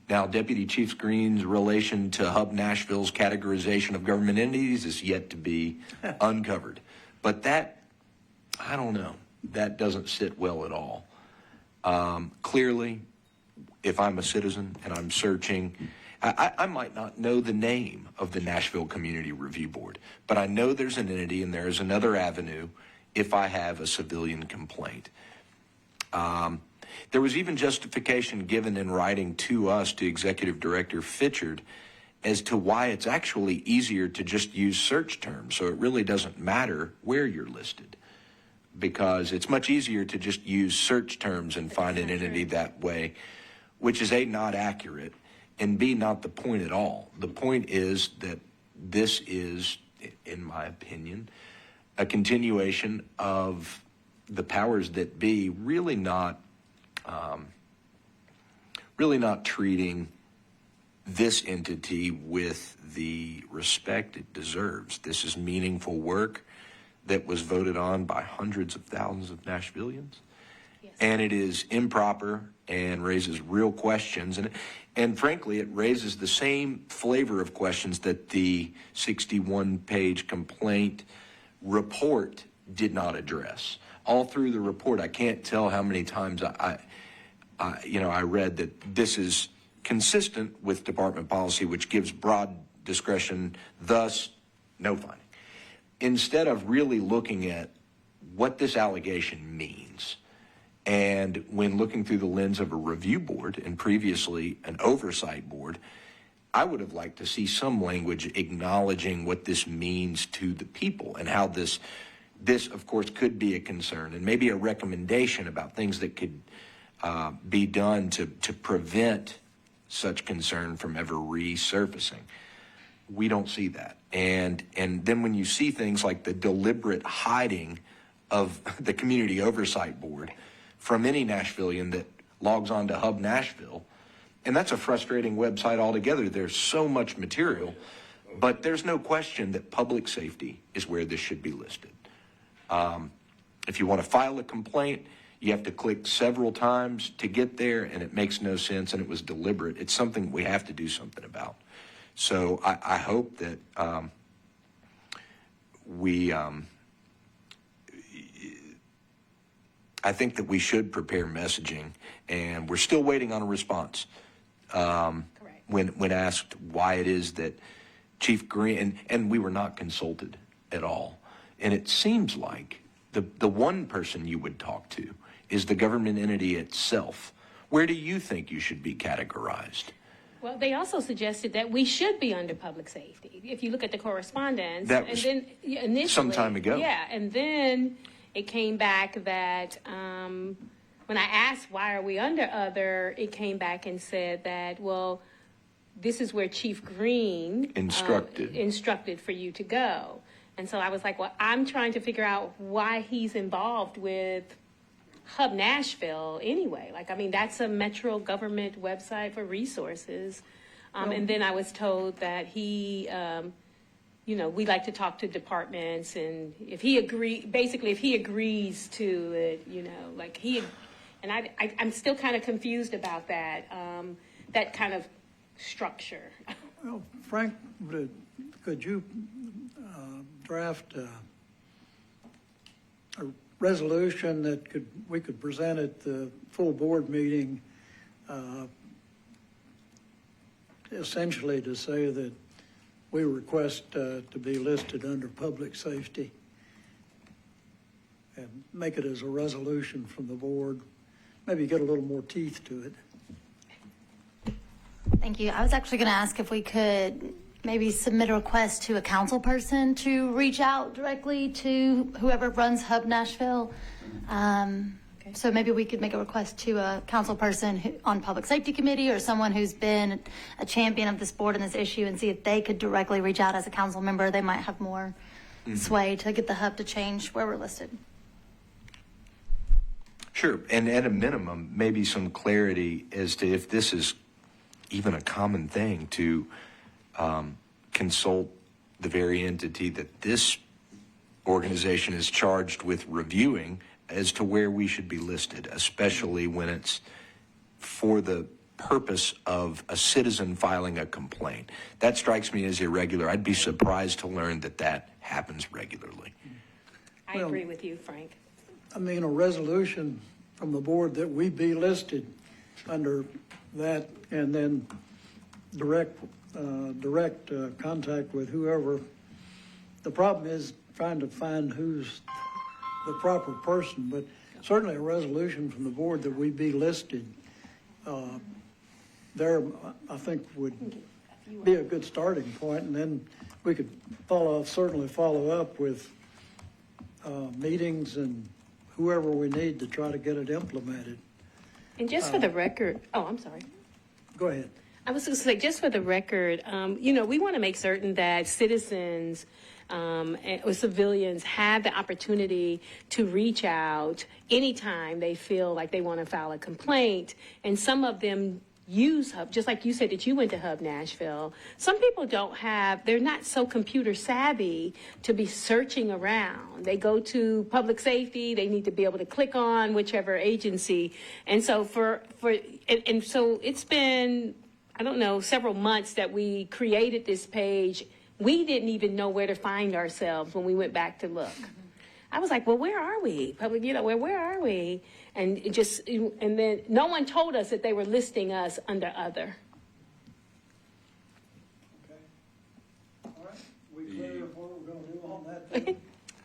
Now, Deputy Chief Green's relation to Hub Nashville's categorization of government entities is yet to be uncovered. But that, I don't know, that doesn't sit well at all. Clearly, if I'm a citizen and I'm searching, I might not know the name of the Nashville Community Review Board, but I know there's an entity and there is another avenue if I have a civilian complaint. There was even justification given in writing to us, to Executive Director Fitchard, as to why it's actually easier to just use search terms, so it really doesn't matter where you're listed, because it's much easier to just use search terms and find an entity that way, which is A, not accurate, and B, not the point at all. The point is that this is, in my opinion, a continuation of the powers that be really not treating this entity with the respect it deserves. This is meaningful work that was voted on by hundreds of thousands of Nashvillians. And it is improper and raises real questions. And frankly, it raises the same flavor of questions that the 61-page complaint report did not address. All through the report, I can't tell how many times I read that this is consistent with department policy, which gives broad discretion, thus no finding. Instead of really looking at what this allegation means, and when looking through the lens of a review board and previously an oversight board, I would have liked to see some language acknowledging what this means to the people and how this of course could be a concern, and maybe a recommendation about things that could be done to prevent such concern from ever resurfacing. We don't see that. And then when you see things like the deliberate hiding of the Community Oversight Board from any Nashvilleian that logs on to Hub Nashville, and that's a frustrating website altogether. There's so much material, but there's no question that public safety is where this should be listed. If you want to file a complaint, you have to click several times to get there, and it makes no sense, and it was deliberate. It's something we have to do something about. So I hope that I think that we should prepare messaging, and we're still waiting on a response. When asked why it is that Chief Green, and we were not consulted at all. And it seems like the one person you would talk to is the government entity itself. Where do you think you should be categorized? Well, they also suggested that we should be under public safety. If you look at the correspondence, That was and then initially, some time ago. Yeah, and then it came back that when I asked why are we under other, it came back and said that, well, this is where Chief Green instructed for you to go. And so I was like, well, I'm trying to figure out why he's involved with Hub Nashville anyway. Like, I mean, that's a Metro government website for resources. And then I was told that he, we like to talk to departments, and if he agrees to it, and I'm still kind of confused about that, that kind of structure. Well, Frank, could you draft a resolution that we could present at the full board meeting, essentially to say that we request to be listed under public safety, and make it as a resolution from the board, maybe get a little more teeth to it. Thank you. I was actually going to ask if we could maybe submit a request to a council person to reach out directly to whoever runs Hub Nashville. So maybe we could make a request to a council person on Public Safety Committee, or someone who's been a champion of this board and this issue, and see if they could directly reach out as a council member. They might have more sway to get the Hub to change where we're listed. Sure, and at a minimum, maybe some clarity as to if this is even a common thing to consult the very entity that this organization is charged with reviewing as to where we should be listed, especially when it's for the purpose of a citizen filing a complaint. That strikes me as irregular. I'd be surprised to learn that happens regularly. I agree with you, Frank. I mean, a resolution from the board that we be listed under that, and then direct contact with whoever. The problem is trying to find who's the proper person, but certainly a resolution from the board that we be listed there, I think, would be a good starting point, and then we could certainly follow up with meetings and whoever we need to try to get it implemented. And just for the record, I'm sorry. Go ahead. I was going to say, just for the record, we want to make certain that citizens or civilians have the opportunity to reach out anytime they feel like they want to file a complaint. And some of them use Hub, just like you said that you went to Hub Nashville. Some people they're not so computer savvy to be searching around. They go to public safety, they need to be able to click on whichever agency. And so so it's been, I don't know, several months that we created this page. We didn't even know where to find ourselves when we went back to look. I was like, well, where are we? Public, where are we? And then no one told us that they were listing us under other. Okay. All right, we clear what we're gonna do on that then?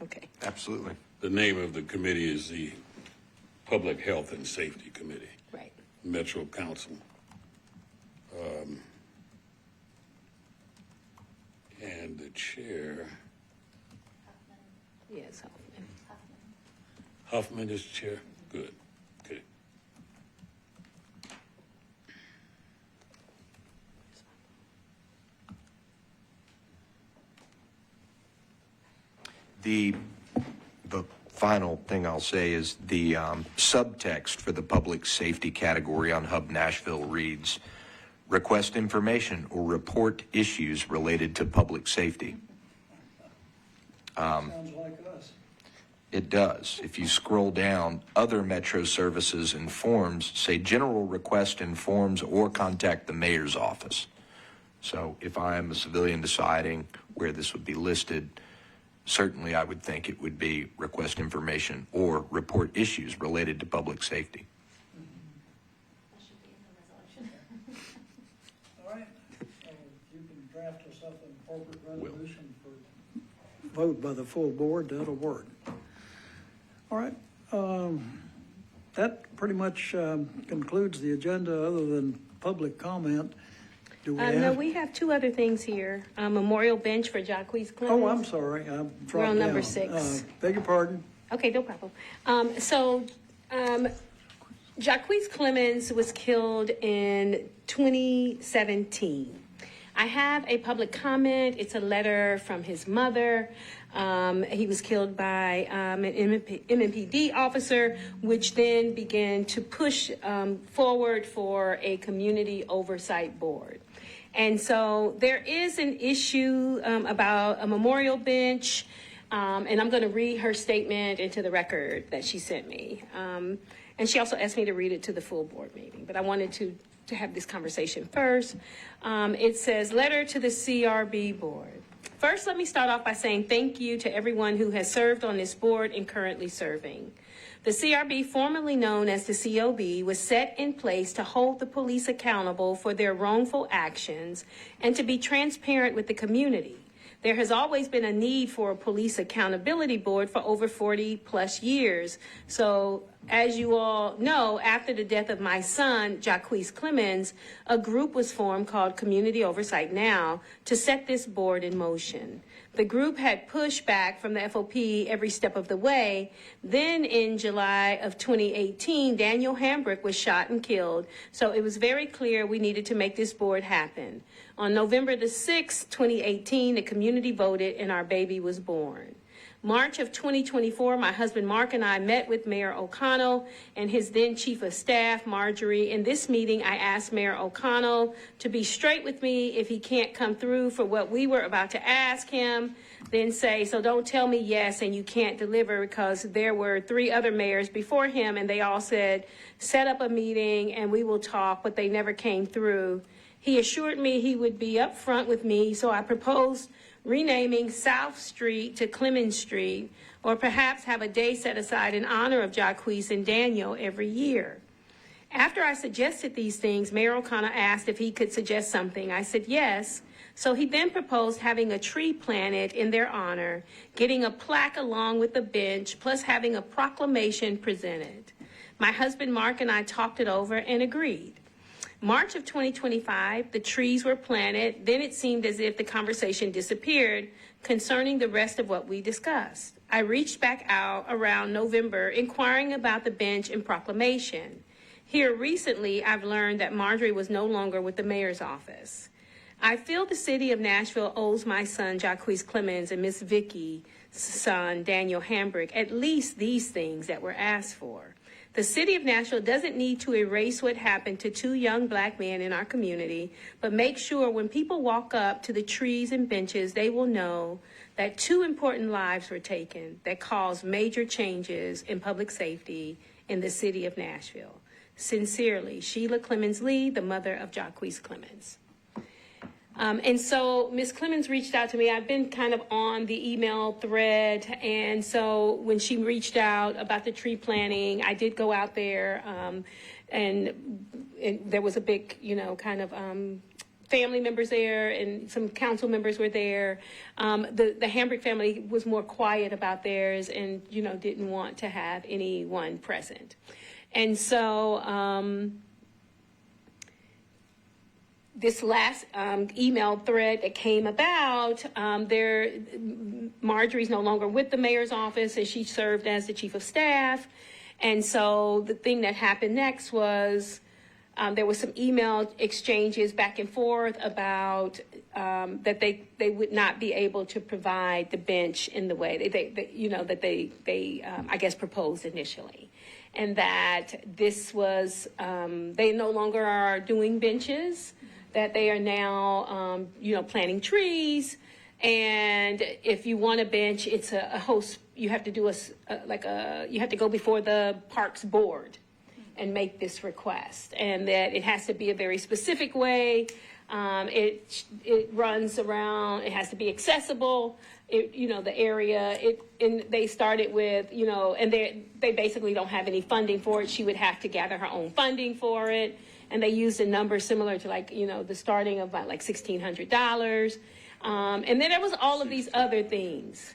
Okay. Absolutely. The name of the committee is the Public Health and Safety Committee, Right. Metro Council. And the chair, Yes. Huffman is chair. Good. Okay. The final thing I'll say is the subtext for the public safety category on Hub Nashville reads, request information or report issues related to public safety. Sounds like us. It does. If you scroll down, other Metro services and forms say general request and forms or contact the mayor's office. So if I am a civilian deciding where this would be listed, certainly I would think it would be request information or report issues related to public safety. That should be in the resolution. All right, so you can draft us up an appropriate resolution for vote by the full board, that'll work. All right, that pretty much concludes the agenda other than public comment. Do we No, have? we have two other things here. Memorial bench for Jacquees Clemens. Oh, I'm sorry, I dropped We're on number down. 6. Beg your pardon? Okay, no problem. Jacquees Clemens was killed in 2017. I have a public comment. It's a letter from his mother. He was killed by an MMPD officer, which then began to push forward for a community oversight board. And so there is an issue about a memorial bench, and I'm going to read her statement into the record that she sent me. And she also asked me to read it to the full board meeting, but I wanted to have this conversation first. It says, letter to the CRB board. First, let me start off by saying thank you to everyone who has served on this board and currently serving. The CRB, formerly known as the COB, was set in place to hold the police accountable for their wrongful actions and to be transparent with the community. There has always been a need for a police accountability board for over 40 plus years. So as you all know, after the death of my son, Jacquees Clemens, a group was formed called Community Oversight Now to set this board in motion. The group had pushback from the FOP every step of the way. Then in July of 2018, Daniel Hambrick was shot and killed. So it was very clear we needed to make this board happen. On November the 6th, 2018, the community voted and our baby was born. March of 2024, my husband Mark and I met with Mayor O'Connell and his then chief of staff, Marjorie. In this meeting, I asked Mayor O'Connell to be straight with me if he can't come through for what we were about to ask him, then say, so don't tell me yes and you can't deliver, because there were 3 other mayors before him and they all said, set up a meeting and we will talk, but they never came through. He assured me he would be upfront with me, so I proposed renaming South Street to Clemens Street, or perhaps have a day set aside in honor of Jacquees and Daniel every year. After I suggested these things, Mayor O'Connell asked if he could suggest something. I said yes. So he then proposed having a tree planted in their honor, getting a plaque along with the bench, plus having a proclamation presented. My husband Mark and I talked it over and agreed. March of 2025, the trees were planted. Then it seemed as if the conversation disappeared concerning the rest of what we discussed. I reached back out around November, inquiring about the bench and proclamation. Here recently, I've learned that Marjorie was no longer with the mayor's office. I feel the city of Nashville owes my son, Jacquees Clemens, and Miss Vicky's son, Daniel Hambrick, at least these things that were asked for. The city of Nashville doesn't need to erase what happened to 2 young black men in our community, but make sure when people walk up to the trees and benches, they will know that 2 important lives were taken that caused major changes in public safety in the city of Nashville. Sincerely, Sheila Clemens Lee, the mother of Jacquees Clemens. And so Ms. Clemens reached out to me. I've been kind of on the email thread. And so when she reached out about the tree planting, I did go out there, and there was a big, kind of family members there, and some council members were there. The Hambrick family was more quiet about theirs and, didn't want to have anyone present. And so this last email thread that came about, Marjorie's no longer with the mayor's office, and she served as the chief of staff. And so the thing that happened next was there was some email exchanges back and forth about that they would not be able to provide the bench in the way they I guess proposed initially. And that this was, they no longer are doing benches, that they are now, planting trees. And if you want a bench, it's a host, you have to do you have to go before the Parks Board and make this request. And that it has to be a very specific way. It runs around, it has to be accessible. The area, and they started with, and they basically don't have any funding for it. She would have to gather her own funding for it. And they used a number similar to the starting of about $1,600. And then there was all of these other things.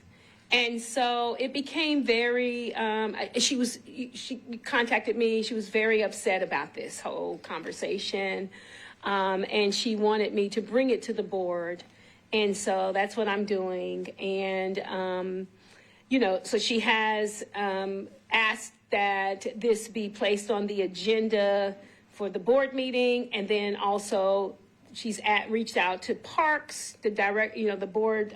And so it became very, she contacted me. She was very upset about this whole conversation. And she wanted me to bring it to the board. And so that's what I'm doing. And, so she has asked that this be placed on the agenda for the board meeting. And then also she's reached out to Parks, the board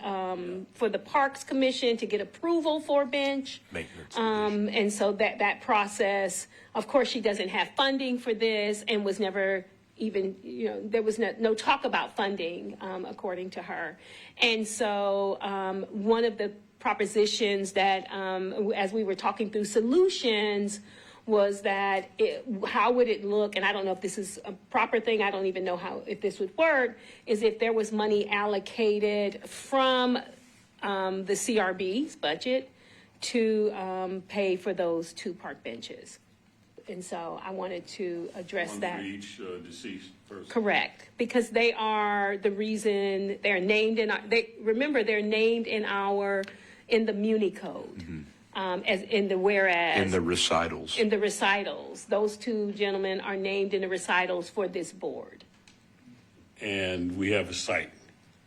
for the Parks Commission to get approval for bench. Maintenance. And so that process, of course, she doesn't have funding for this and was never even, there was no talk about funding, according to her. And so one of the propositions that, as we were talking through solutions, was that how would it look, and I don't know if this is a proper thing, I don't even know if this would work, is if there was money allocated from the CRB's budget to pay for those 2 park benches. And so I wanted to address that. One for each deceased person. Correct, because they are the reason they're named they're named in the Muni Code, as in the whereas. In the recitals. In the recitals, those 2 gentlemen are named in the recitals for this board. And we have a site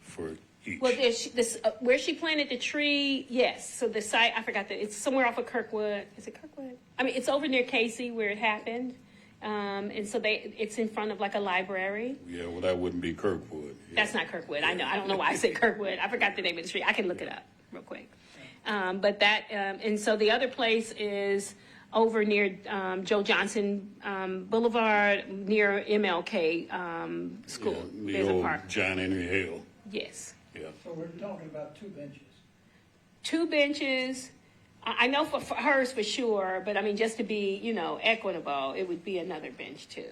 for each. Well, there's where she planted the tree, yes. So the site, I forgot that, it's somewhere off of Kirkwood. Is it Kirkwood? I mean, it's over near Casey where it happened. And so it's in front of a library. Yeah, well, that wouldn't be Kirkwood. Yeah. That's not Kirkwood. I know. I don't know why I said Kirkwood. I forgot the name of the street. I can look it up real quick. But that, and so the other place is over near Joe Johnson Boulevard, near MLK School. Yeah, There's the a old park. John Henry Hale. Yes. Yeah. So we're talking about 2 benches. 2 benches. I know for hers for sure, but I mean, just to be, equitable, it would be another bench too,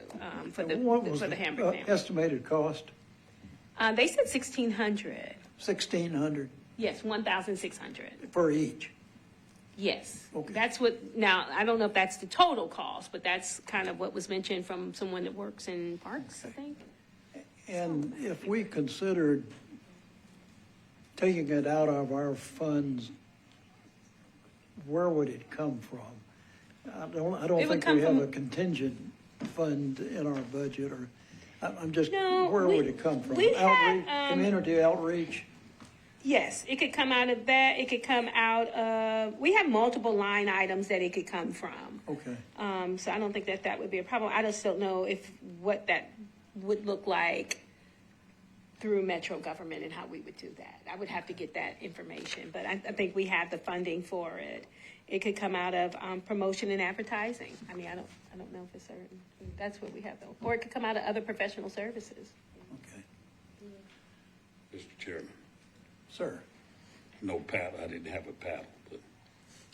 for the Hambrick family. Estimated cost? They said $1,600. $1,600 Yes, $1,600. for each. Yes. Okay. That's what, now, I don't know if that's the total cost, but that's kind of what was mentioned from someone that works in parks, I think. And if we considered taking it out of our funds, where would it come from? I don't It would think come we have from- a contingent fund in our budget, or I'm just, No, where we- would it come from? we had, Outreach, community outreach? Yes, it could come out of that. It could come out of, we have multiple line items that it could come from. Okay. So I don't think that would be a problem. I just don't know what that would look like through Metro government and how we would do that. I would have to get that information, but I think we have the funding for it. It could come out of promotion and advertising. I mean, I don't know for certain. That's what we have though. Or it could come out of other professional services. Okay. Mr. Chairman, Sir, no paddle, I didn't have a paddle, but,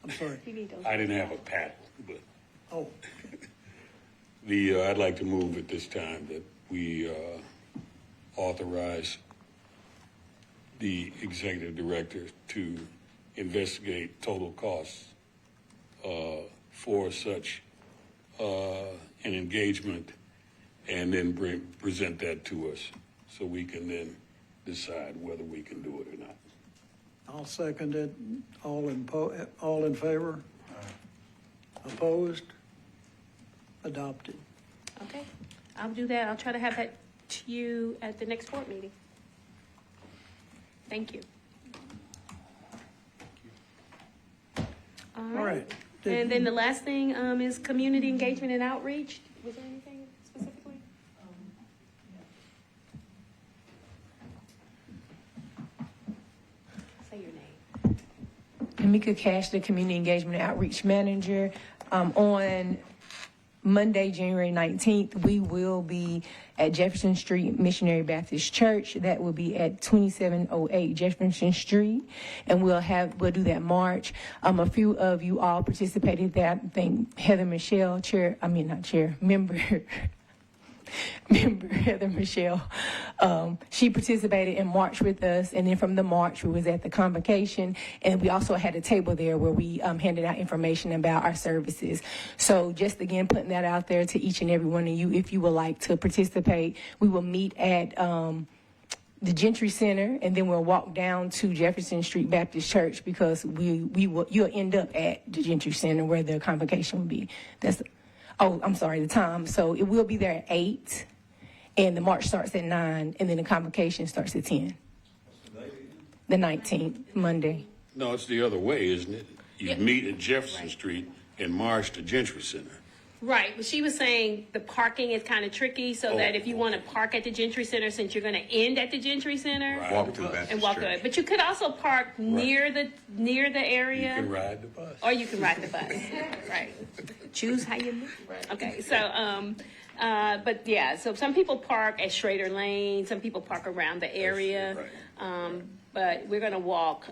I'm sorry. You need those. I didn't have a paddle, but Oh, I'd like to move at this time that we authorize the executive director to investigate total costs for such an engagement and then present that to us so we can then decide whether we can do it or not. I'll second it. All in favor? Opposed? Adopted. Okay, I'll do that. I'll try to have that to you at the next board meeting. Thank you. All right. And then the last thing is community engagement and outreach. Was there anything specifically? Say your name. Amika Cash, the Community Engagement and Outreach Manager. On Monday, January 19th, we will be at Jefferson Street Missionary Baptist Church. That will be at 2708 Jefferson Street, and we'll do that march. A few of you all participated there. I think Heather Michelle, member Heather Michelle, she participated in March with us, and then from the March we was at the convocation, and we also had a table there where we handed out information about our services. So just again putting that out there to each and every one of you, if you would like to participate, we will meet at the Gentry Center, and then we'll walk down to Jefferson Street Baptist Church, because you'll end up at the Gentry Center where the convocation will be. The time. So it will be there at 8, and the march starts at 9, and then the convocation starts at 10. The 19th, Monday. No, it's the other way, isn't it? You Yeah. meet at Jefferson Street and march to Gentry Center. Right, but she was saying the parking is kind of tricky, so that if you want to park at the Gentry Center, since you're going to end at the Gentry Center, Walk to the Baptist and walk Church. to it. But you could also park near the area. You can ride the bus. Or you can ride the bus. Right. Choose how you move. Okay. So, but yeah. So some people park at Schrader Lane. Some people park around the area. But we're gonna walk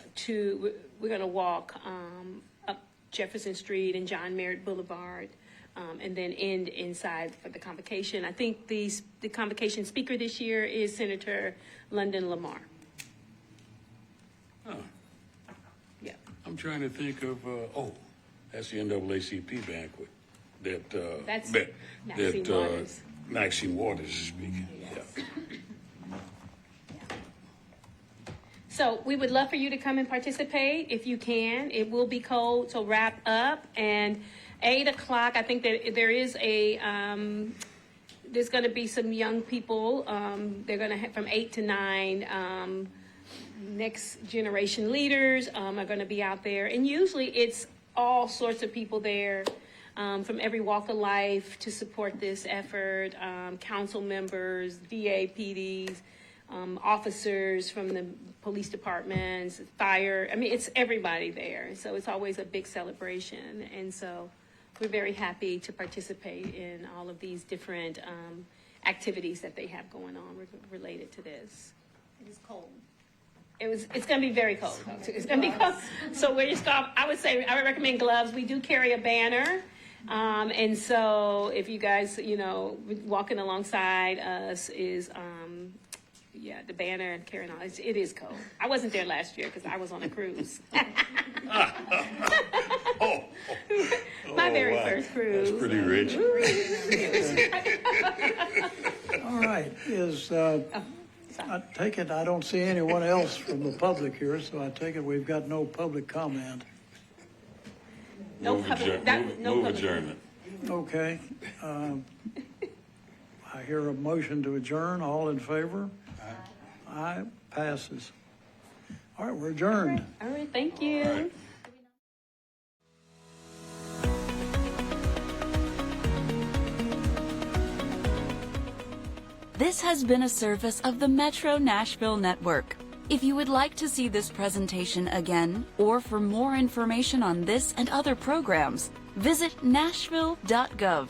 up Jefferson Street and John Merritt Boulevard, and then end inside for the convocation. I think the convocation speaker this year is Senator London Lamar. Oh. Yeah. I'm trying to think of, that's the NAACP banquet that, That's that, Maxine Waters. Maxine Waters is speaking. Yes. Yeah. So we would love for you to come and participate if you can. It will be cold, so wrap up. And 8 o'clock, I think that there is there's going to be some young people. They're going to have from 8 to 9. Next generation leaders are going to be out there. And usually it's all sorts of people there from every walk of life to support this effort. Council members, VA, PDs, officers from the police departments, fire. I mean, it's everybody there. So it's always a big celebration. And so we're very happy to participate in all of these different activities that they have going on related to this. It is cold. It's going to be very cold. It's going to be cold. So we're just going. I would recommend gloves. We do carry a banner, and so if you guys, walking alongside us is, the banner and carrying on. It is cold. I wasn't there last year because I was on a cruise. My very first cruise. That's pretty rich. All right. I take it I don't see anyone else from the public here, so I take it we've got no public comment. No Move public. move adjournment. Okay. I hear a motion to adjourn. All in favor? Aye. Passes. All right, we're adjourned. All right. Thank you. All right. This This has been a service of the Metro Nashville Network. If you would like to see this presentation again, or for more information on this and other programs, visit nashville.gov.